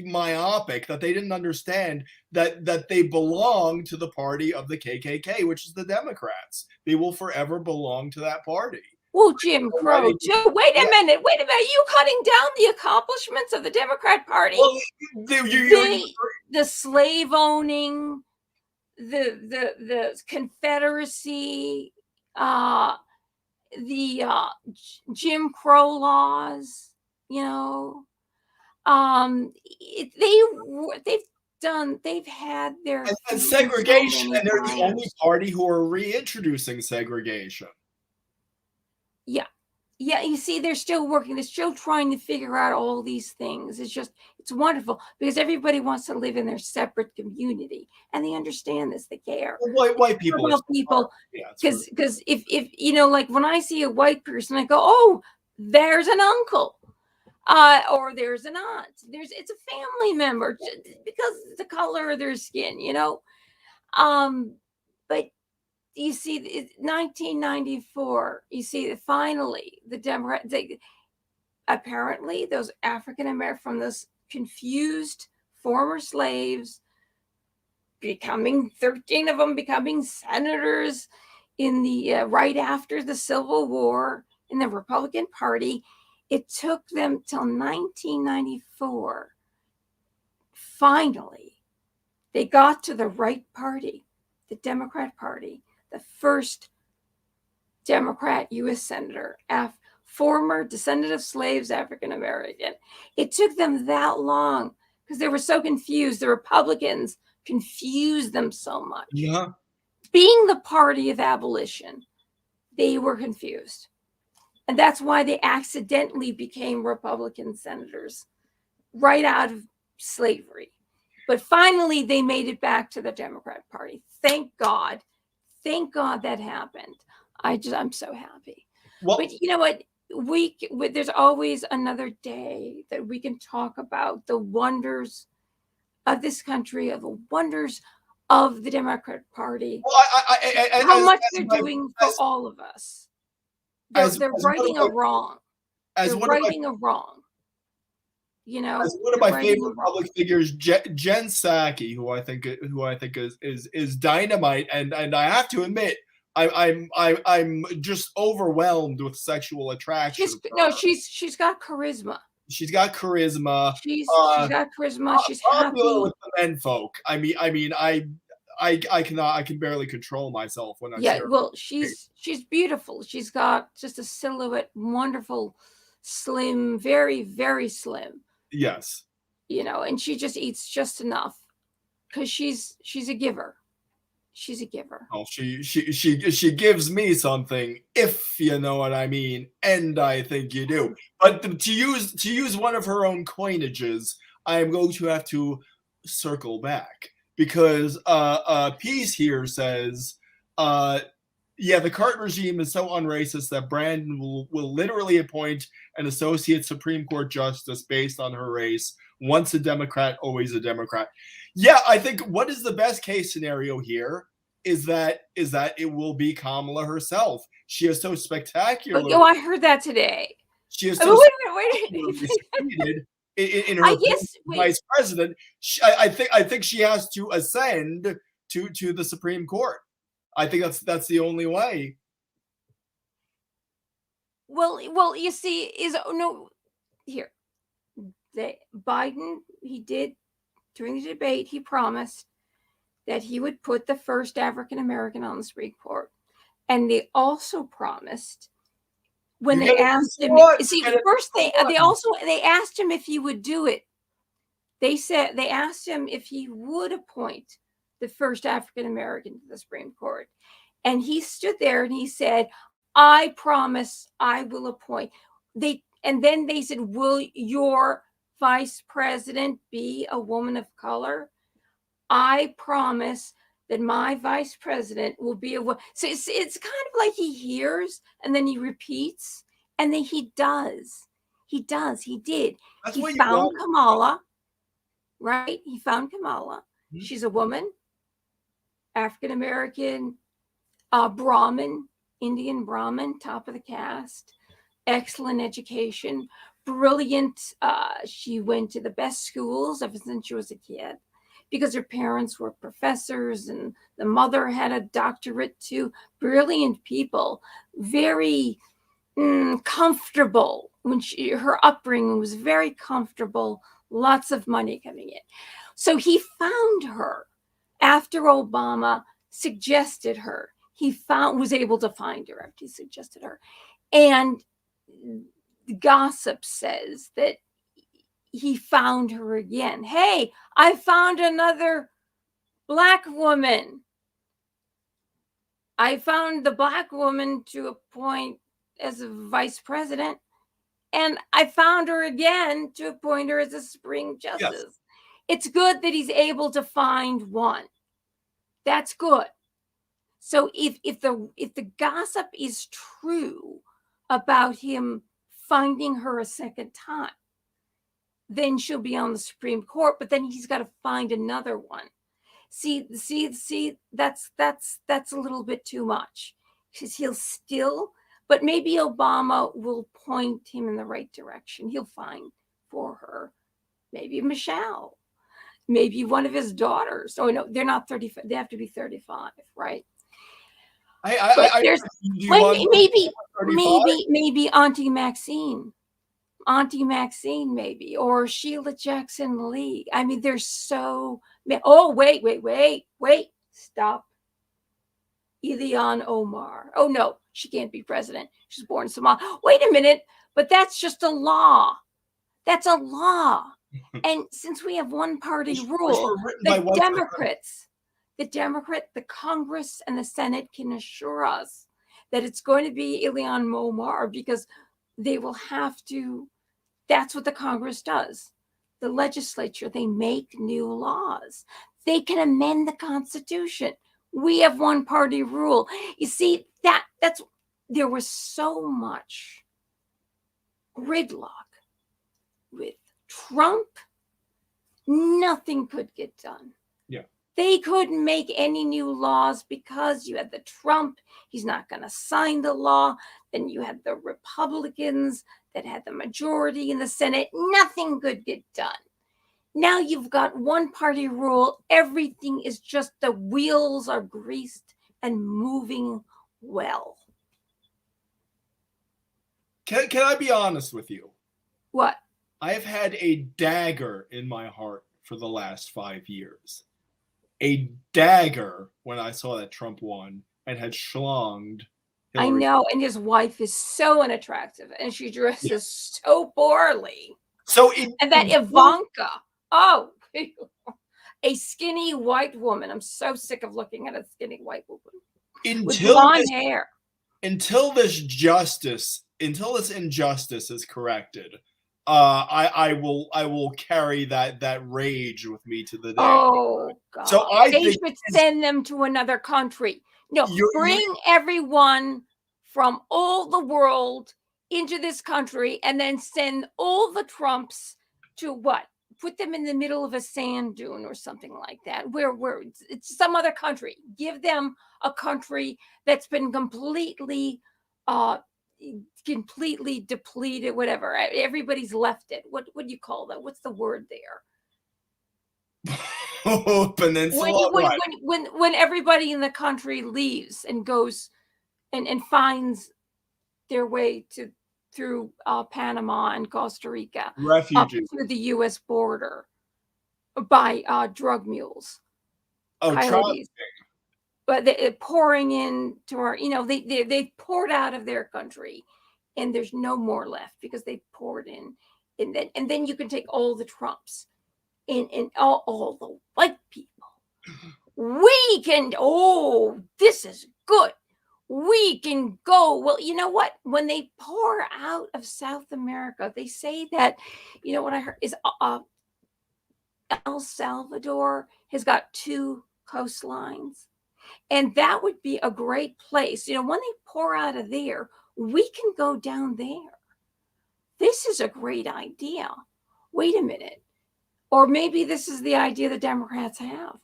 myopic that they didn't understand that they belong to the party of the KKK, which is the Democrats. They will forever belong to that party. Well, Jim Crow, Joe, wait a minute. You cutting down the accomplishments of the Democrat Party? Well, the slave owning, the Confederacy, the Jim Crow laws, they've had their and segregation, and they're the only party who are reintroducing segregation. Yeah, you see, they're still working. They're still trying to figure out all these things. It's wonderful because everybody wants to live in their separate community, and they understand this. They care. White people, because if like when I see a white person, I go, "Oh, there's an uncle, or there's an aunt. It's a family member because the color of their skin, But you see, 1994, you see that finally the Democrats, apparently those African American, from those confused former slaves, 13 of them becoming senators in the right after the Civil War in the Republican Party. It took them till 1994. Finally, they got to the right party, the Democrat Party. The first Democrat U.S. Senator, former descendant of slaves, African American. It took them that long because they were so confused. The Republicans confused them so much. Yeah. Being the party of abolition, they were confused. And that's why they accidentally became Republican senators right out of slavery. But finally, they made it back to the Democrat Party. Thank God. Thank God that happened. I'm so happy. Well, but you know what? There's always another day that we can talk about the wonders of this country, of the wonders of the Democrat Party. Well, how much they're doing for all of us. They're righting a wrong. They're righting a wrong. As one of my favorite public figures, Jen Psaki, who I think is dynamite, and I have to admit, I'm just overwhelmed with sexual attraction. She's got charisma. She's got charisma. She's got charisma. She's popular happy with the men folk. I can barely control myself when I see her. Well, she's beautiful. She's got just a silhouette, wonderful, slim, very, very slim. Yes. And she just eats just enough because she's a giver. She's a giver. Oh, she gives me something, if you know what I mean, and I think you do. But to use one of her own coinages, I am going to have to circle back because Peace here says, the Carter regime is so unracist that Brandon will literally appoint an associate Supreme Court justice based on her race. Once a Democrat, always a Democrat. Yeah, I think what is the best case scenario here is that it will be Kamala herself. She is so spectacular. Oh, I heard that today. She is so wait a minute. in her vice president. I think she has to ascend to the Supreme Court. I think that's the only way. Well, you see, no, here, Biden, he did, during the debate, he promised that he would put the first African American on the Supreme Court. And they also promised, when they asked him, see, first they asked him if he would do it. They asked him if he would appoint the first African American to the Supreme Court. And he stood there and he said, I promise I will appoint. And then they said, will your vice president be a woman of color? I promise that my vice president will be a woman. So it's kind of like he hears and then he repeats, and then he does. He did. He found Kamala, right? He found Kamala. Mm-hmm. She's a woman, African American, Brahmin, Indian Brahmin, top of the caste, excellent education, brilliant. She went to the best schools ever since she was a kid, because her parents were professors and the mother had a doctorate too. Brilliant people, very comfortable. Her upbringing was very comfortable, lots of money coming in. So he found her after Obama suggested her. He was able to find her after he suggested her. And the gossip says that he found her again. Hey, I found another Black woman. I found the Black woman to appoint as a vice president, and I found her again to appoint her as a Supreme Justice. Yes. It's good that he's able to find one. That's good. So if the gossip is true about him finding her a second time, then she'll be on the Supreme Court, but then he's got to find another one. See, that's a little bit too much, because he'll still, but maybe Obama will point him in the right direction. He'll find for her, maybe Michelle, maybe one of his daughters. Oh no, they're not 35. They have to be 35, right? Maybe Auntie Maxine, maybe, or Sheila Jackson Lee. I mean, there's so many. Oh, wait, stop. Ilhan Omar. Oh no, she can't be president. She's born in Somalia. Wait a minute, but that's just a law. That's a law. And since we have one party rule, the Congress and the Senate can assure us that it's going to be Ilhan Omar, because they will have to. That's what the Congress does. The legislature, they make new laws. They can amend the Constitution. We have one party rule. You see, there was so much gridlock with Trump. Nothing could get done. Yeah. They couldn't make any new laws because you had the Trump. He's not going to sign the law. Then you had the Republicans that had the majority in the Senate. Nothing could get done. Now you've got one party rule. Everything is just, the wheels are greased and moving well. Can I be honest with you? What? I have had a dagger in my heart for the last 5 years. A dagger when I saw that Trump won and had schlonged Hillary. I know, and his wife is so unattractive, and she dresses so poorly. And that Ivanka, a skinny white woman. I'm so sick of looking at a skinny white woman with blonde hair. Until this injustice is corrected, I will carry that rage with me to the day. Oh God! So they should send them to another country. No, bring everyone from all the world into this country, and then send all the Trumps to what? Put them in the middle of a sand dune or something like that. Where it's some other country. Give them a country that's been completely depleted, whatever. Everybody's left it. What do you call that? What's the word there? Peninsula. When everybody in the country leaves and goes and finds their way to through Panama and Costa Rica up Refugees. to the U.S. border by drug mules, Oh, coyotes. But they're pouring into our, they poured out of their country, and there's no more left because they poured in. And then you can take all the Trumps and all the white people. We can, this is good. We can go. Well, you know what? When they pour out of South America, they say that, what I heard is El Salvador has got 2 coastlines. And that would be a great place. When they pour out of there, we can go down there. This is a great idea. Wait a minute. Or maybe this is the idea the Democrats have.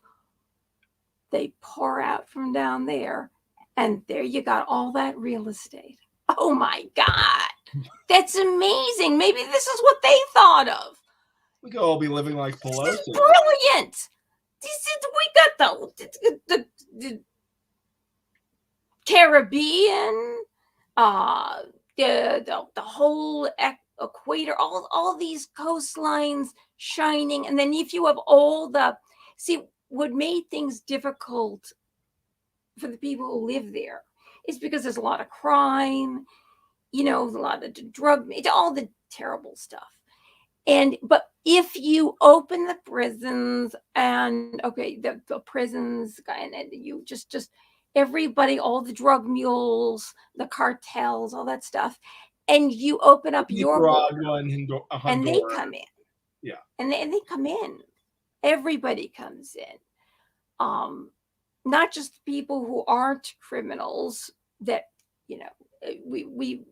They pour out from down there, and there you got all that real estate. Oh my God. That's amazing. Maybe this is what they thought of. We could all be living like Pelosi. This is brilliant. We got the Caribbean, the whole equator, all these coastlines shining. And then if you have what made things difficult for the people who live there is because there's a lot of crime, a lot of drug, all the terrible stuff. But if you open the prisons and the prisons and you just everybody, all the drug mules, the cartels, all that stuff, and you open up your border, and they come in. Yeah. And they come in. Everybody comes in. Not just people who aren't criminals that, we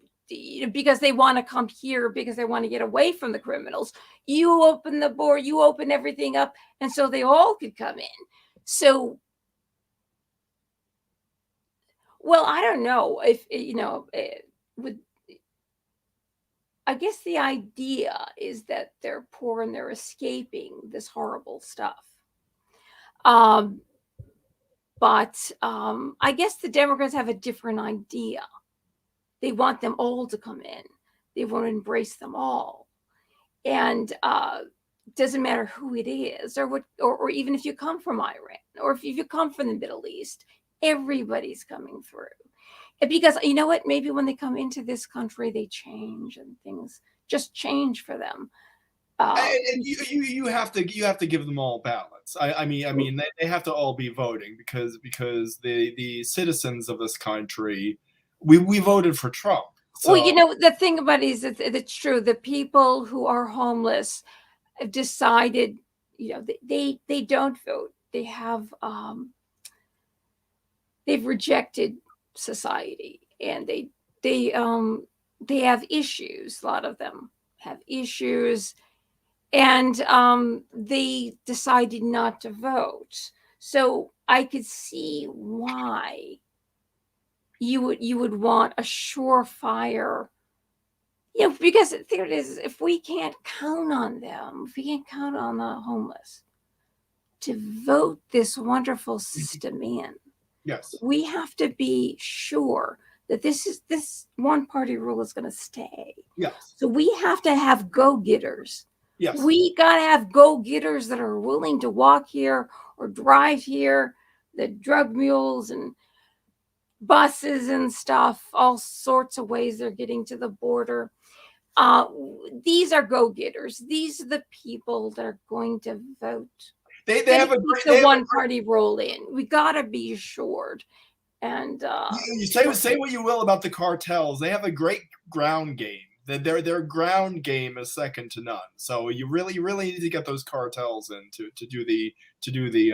because they want to come here because they want to get away from the criminals. You open the border, you open everything up, and so they all could come in. So, well, I don't know if, I guess the idea is that they're poor and they're escaping this horrible stuff. But I guess the Democrats have a different idea. They want them all to come in. They want to embrace them all. And doesn't matter who it is, or even if you come from Iran, or if you come from the Middle East, everybody's coming through. Because you know what? Maybe when they come into this country, they change and things just change for them. And you have to give them all balance. I mean they have to all be voting because the citizens of this country, we voted for Trump. So. Well, the thing about it is that it's true. The people who are homeless have decided, they don't vote. They have they've rejected society, and they have issues. A lot of them have issues, and they decided not to vote. So I could see why you would want a surefire, because there it is. If we can't count on them, if we can't count on the homeless to vote this wonderful system in, yes, we have to be sure that this one party rule is going to stay. Yes. So we have to have go-getters. Yes. We got to have go-getters that are willing to walk here or drive here, the drug mules and buses and stuff, all sorts of ways they're getting to the border. These are go-getters. These are the people that are going to vote. They have the one-party rule in. We got to be assured. And you say what you will about the cartels. They have a great ground game. Their ground game is second to none. So you really need to get those cartels in to do the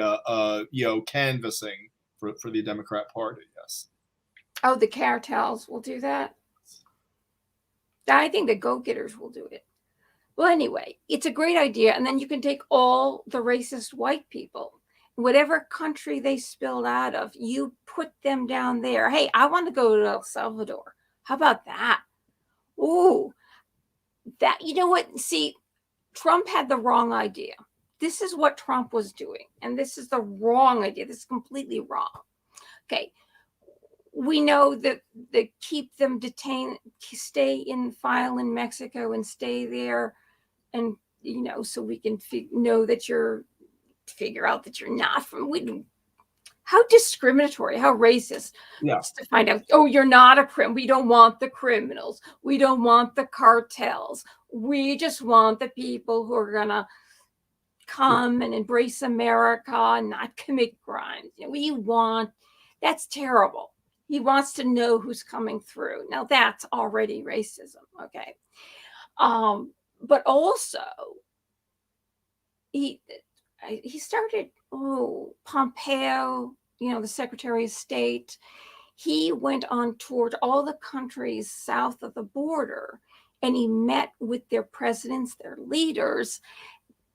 canvassing for the Democrat Party. Yes. Oh, the cartels will do that. I think the go-getters will do it. Well, anyway, it's a great idea. And then you can take all the racist white people, whatever country they spilled out of, you put them down there. Hey, I want to go to El Salvador. How about that? Ooh, that, you know what? See, Trump had the wrong idea. This is what Trump was doing. And this is the wrong idea. This is completely wrong. Okay. We know that they keep them detained, stay in file in Mexico and stay there, and so we can know that you're figure out that you're not from. How discriminatory, how racist. Yeah. To find out, oh, you're not a criminal. We don't want the criminals. We don't want the cartels. We just want the people who are gonna come and embrace America and not commit crimes. That's terrible. He wants to know who's coming through. Now that's already racism, okay? But also he started, Pompeo, the Secretary of State. He went on tour to all the countries south of the border, and he met with their presidents, their leaders,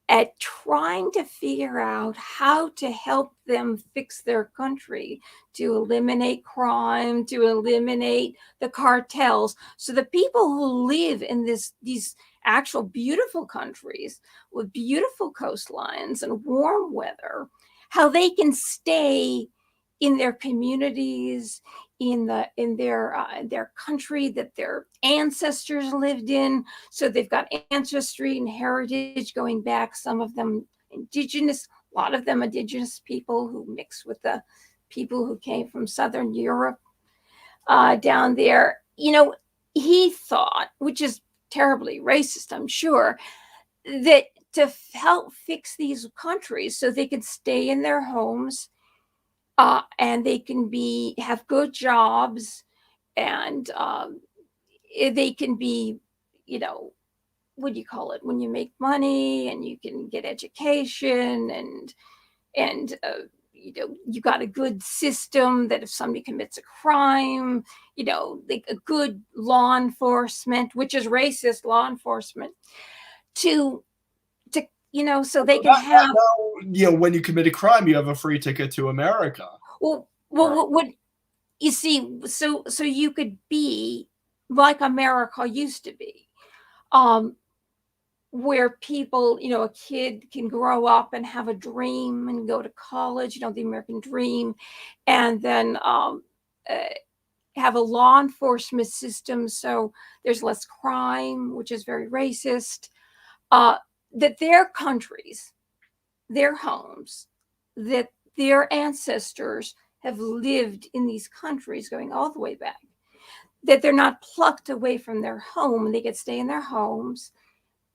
at trying to figure out how to help them fix their country, to eliminate crime, to eliminate the cartels. So the people who live in these actual beautiful countries with beautiful coastlines and warm weather, how they can stay in their communities, in their country that their ancestors lived in. So they've got ancestry and heritage going back, some of them indigenous, a lot of them indigenous people who mix with the people who came from Southern Europe down there. He thought, which is terribly racist, I'm sure, that to help fix these countries so they could stay in their homes, and they can have good jobs, and they can be, what do you call it, when you make money and you can get education, and you got a good system that if somebody commits a crime, a good law enforcement, which is racist law enforcement, so they can have. When you commit a crime, you have a free ticket to America. Well, what you see, so you could be like America used to be, where people, a kid can grow up and have a dream and go to college, the American dream, and then have a law enforcement system so there's less crime, which is very racist. That their countries, their homes, that their ancestors have lived in these countries going all the way back, that they're not plucked away from their home. They could stay in their homes,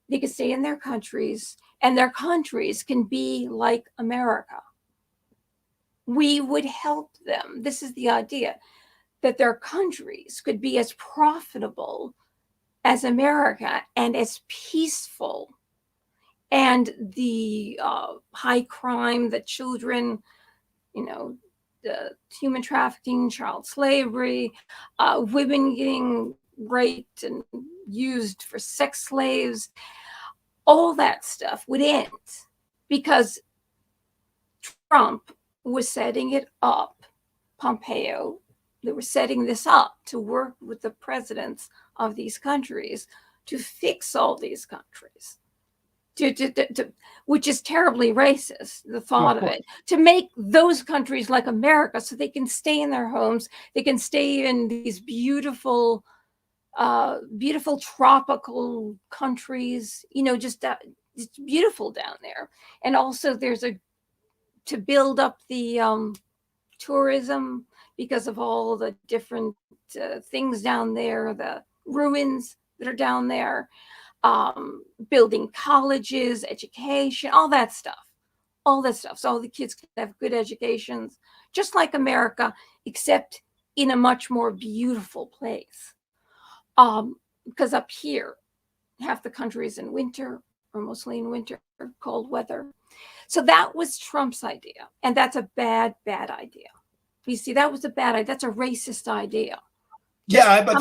they could stay in their countries, and their countries can be like America. We would help them. This is the idea, that their countries could be as profitable as America and as peaceful. And the high crime, the children, the human trafficking, child slavery, women getting raped and used for sex slaves, all that stuff would end because Trump was setting it up. Pompeo, they were setting this up to work with the presidents of these countries to fix all these countries. Which is terribly racist, the thought of it, to make those countries like America so they can stay in their homes, they can stay in these beautiful tropical countries, just it's beautiful down there. And also to build up the tourism because of all the different things down there, the ruins that are down there. Building colleges, education, all that stuff. So all the kids can have good educations, just like America, except in a much more beautiful place. Because up here, half the country is in winter, or mostly in winter, cold weather. So that was Trump's idea. And that's a bad, bad idea. You see, that was a bad idea. That's a racist idea. Yeah, but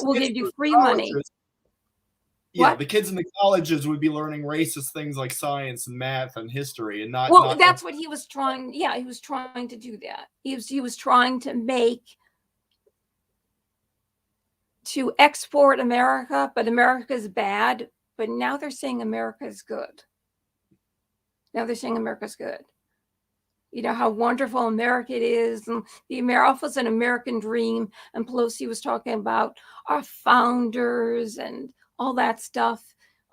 we'll give you free money. Yeah, what? The kids in the colleges would be learning racist things like science and math and history, and not. Well, that's what he was trying. Yeah, he was trying to do that. He was trying to export America, but America is bad. But now they're saying America is good. you know, how wonderful America it is, and the offers an American dream. And Pelosi was talking about our founders and all that stuff.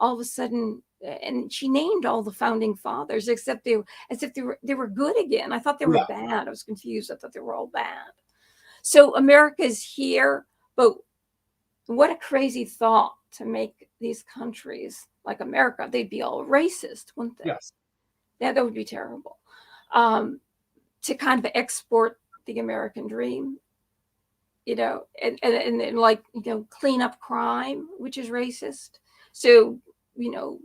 All of a sudden, and she named all the founding fathers, except as if they were good again. I thought they were Yeah. bad. I was confused. I thought they were all bad. So America's here, but what a crazy thought to make these countries like America. They'd be all racist, wouldn't they? Yes. Yeah, that would be terrible. To kind of export the American dream, you know, and like, you know, clean up crime, which is racist. So, you know,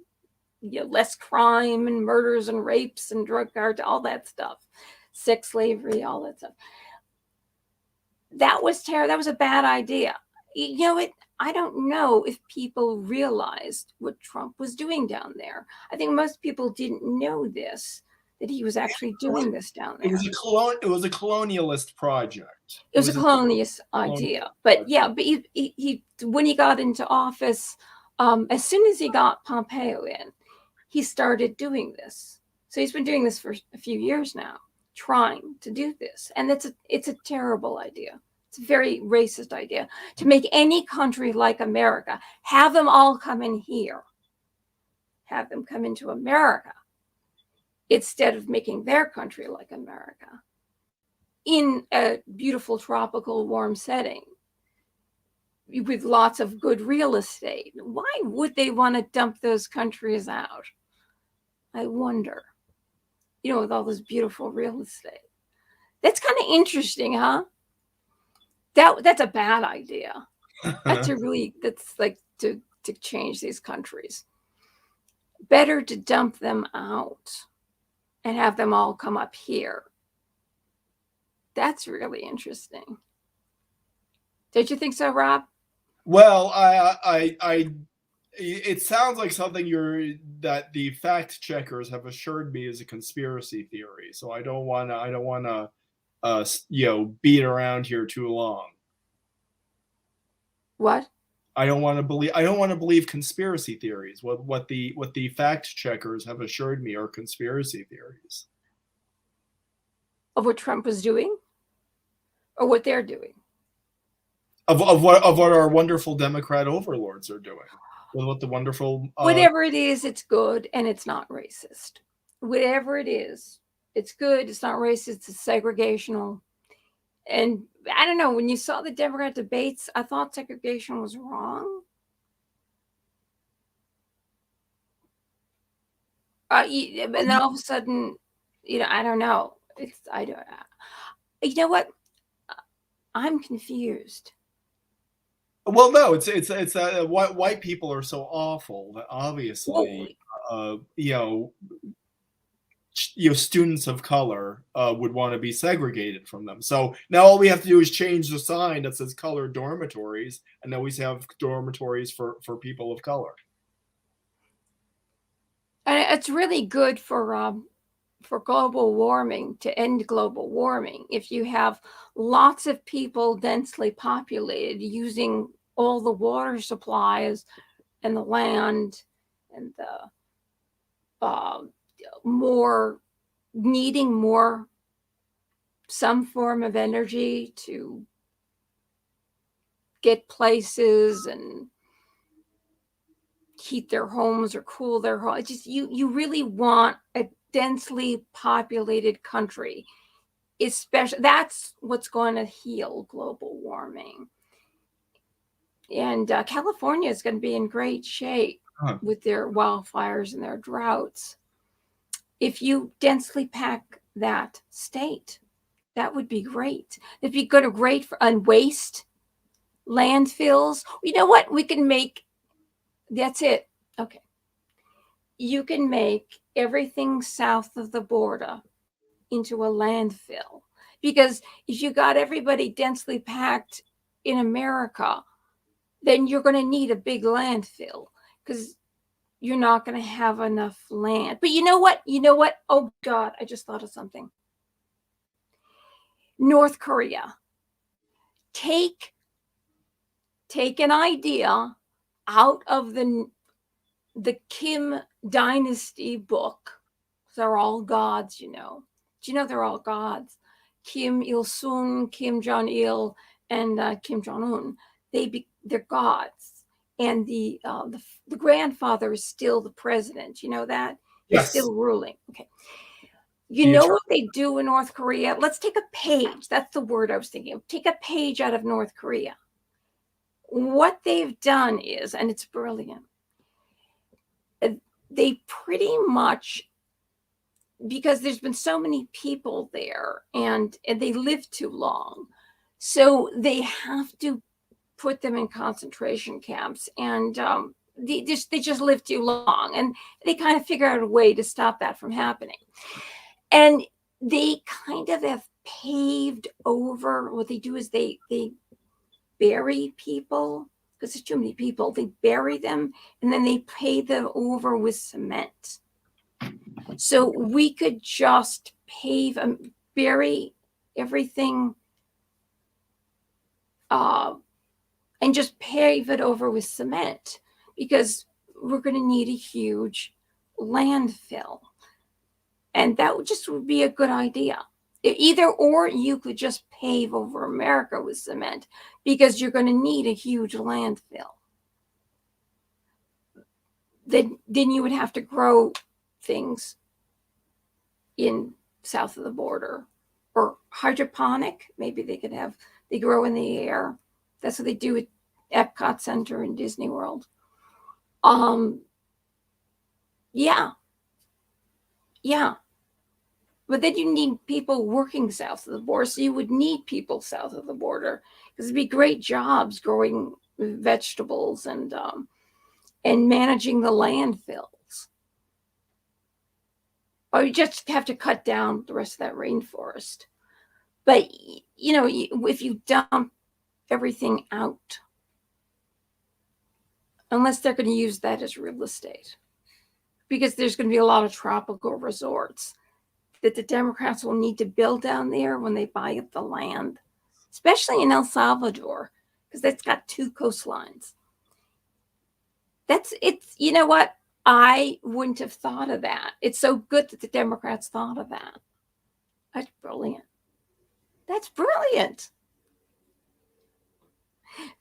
less crime and murders and rapes and drug cards, all that stuff, sex slavery, all that stuff. That was terrible. That was a bad idea. You know, I don't know if people realized what Trump was doing down there. I think most people didn't know this, that he was actually doing this down there. It was a colonialist project. It was a colonialist idea. But yeah, but he when he got into office, as soon as he got Pompeo in, he started doing this. So he's been doing this for a few years now, trying to do this. And it's a terrible idea. It's a very racist idea to make any country like America, have them all come in here, have them come into America, instead of making their country like America in a beautiful, tropical, warm setting with lots of good real estate. Why would they want to dump those countries out? I wonder, you know, with all this beautiful real estate. That's kind of interesting, huh? That's a bad idea. That's like to change these countries. Better to dump them out and have them all come up here. That's really interesting. Don't you think so, Rob? Well, it sounds like something that the fact checkers have assured me is a conspiracy theory. So I don't want to beat around here too long. What? I don't want to believe conspiracy theories. What the fact checkers have assured me are conspiracy theories. Of what Trump was doing? Or what they're doing? Of what our wonderful Democrat overlords are doing. What the wonderful whatever it is, it's good and it's not racist. Whatever it is, it's good, it's not racist, it's segregational. And I don't know, when you saw the Democrat debates, I thought segregation was wrong. And then all of a sudden, you know, I don't know. You know what? I'm confused. Well, no, it's white people are so awful that obviously, students of color would want to be segregated from them. So now all we have to do is change the sign that says colored dormitories, and then we have dormitories for people of color. And it's really good for global warming, to end global warming. If you have lots of people densely populated using all the water supplies and the land and the needing more some form of energy to get places and heat their homes or cool their homes. Just you really want a densely populated country, especially. That's what's going to heal global warming. And California is going to be in great shape with their wildfires and their droughts. If you densely pack that state, that would be great. It'd be great for waste landfills. You know what? We can make, that's it. Okay. You can make everything south of the border into a landfill. Because if you got everybody densely packed in America, then you're going to need a big landfill because you're not going to have enough land. But you know what? Oh, God, I just thought of something. North Korea. Take an idea out of the Kim dynasty book. They're all gods, you know. you know they're all gods? Kim Il Sung, Kim Jong Il, and Kim Jong Un. They're gods, and the grandfather is still the president. You know that he's Yes. still ruling. Okay. You know what they do in North Korea? Let's take a page. That's the word I was thinking of. Take a page out of North Korea. What they've done is, and it's brilliant, they pretty much, because there's been so many people there and they live too long, so they have to put them in concentration camps, and they just live too long, and they kind of figure out a way to stop that from happening. And they kind of have paved over. What they do is they bury people, because there's too many people. They bury them, and then they pave them over with cement. So we could just pave and bury everything, and just pave it over with cement, because we're going to need a huge landfill. And that would be a good idea. Either or, you could just pave over America with cement, because you're going to need a huge landfill. Then you would have to grow things in south of the border, or hydroponic. Maybe they grow in the air. That's what they do at Epcot Center in Disney World. Yeah. But then you need people working south of the border. So you would need people south of the border, because it'd be great jobs growing vegetables and managing the landfills. Or you just have to cut down the rest of that rainforest. But, if you dump everything out, unless they're going to use that as real estate, because there's going to be a lot of tropical resorts that the Democrats will need to build down there when they buy up the land, especially in El Salvador, because that's got 2 coastlines. You know what? I wouldn't have thought of that. It's so good that the Democrats thought of that. That's brilliant.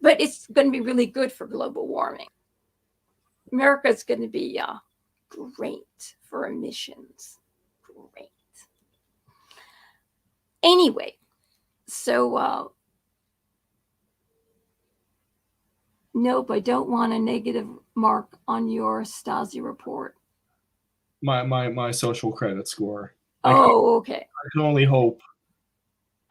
But it's going to be really good for global warming. America's going to be great for emissions. Great. Anyway, so nope, I don't want a negative mark on your Stasi report. My social credit score. Okay. I can only hope.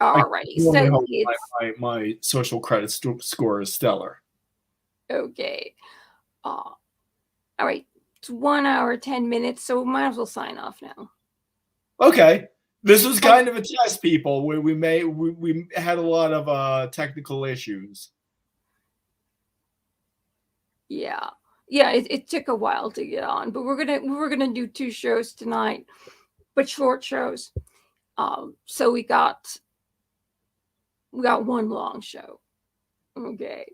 Alrighty, so my social credit score is stellar. Okay. All right. It's 1 hour, 10 minutes, so we might as well sign off now. Okay. This was kind of a test, people. We had a lot of technical issues. Yeah. It took a while to get on, but we're gonna do 2 shows tonight, but short shows. So we got 1 long show. Okay.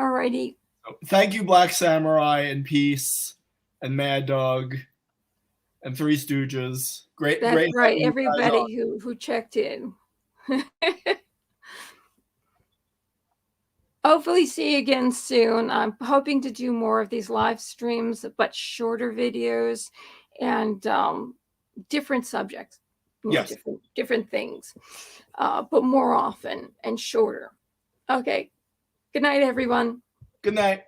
Alrighty. Thank you, Black Samurai and Peace and Mad Dog and Three Stooges. Great. That's right. Everybody who checked in. Hopefully see you again soon. I'm hoping to do more of these live streams, but shorter videos and different subjects. Yes. Different things, but more often and shorter. Okay. Good night, everyone. Good night.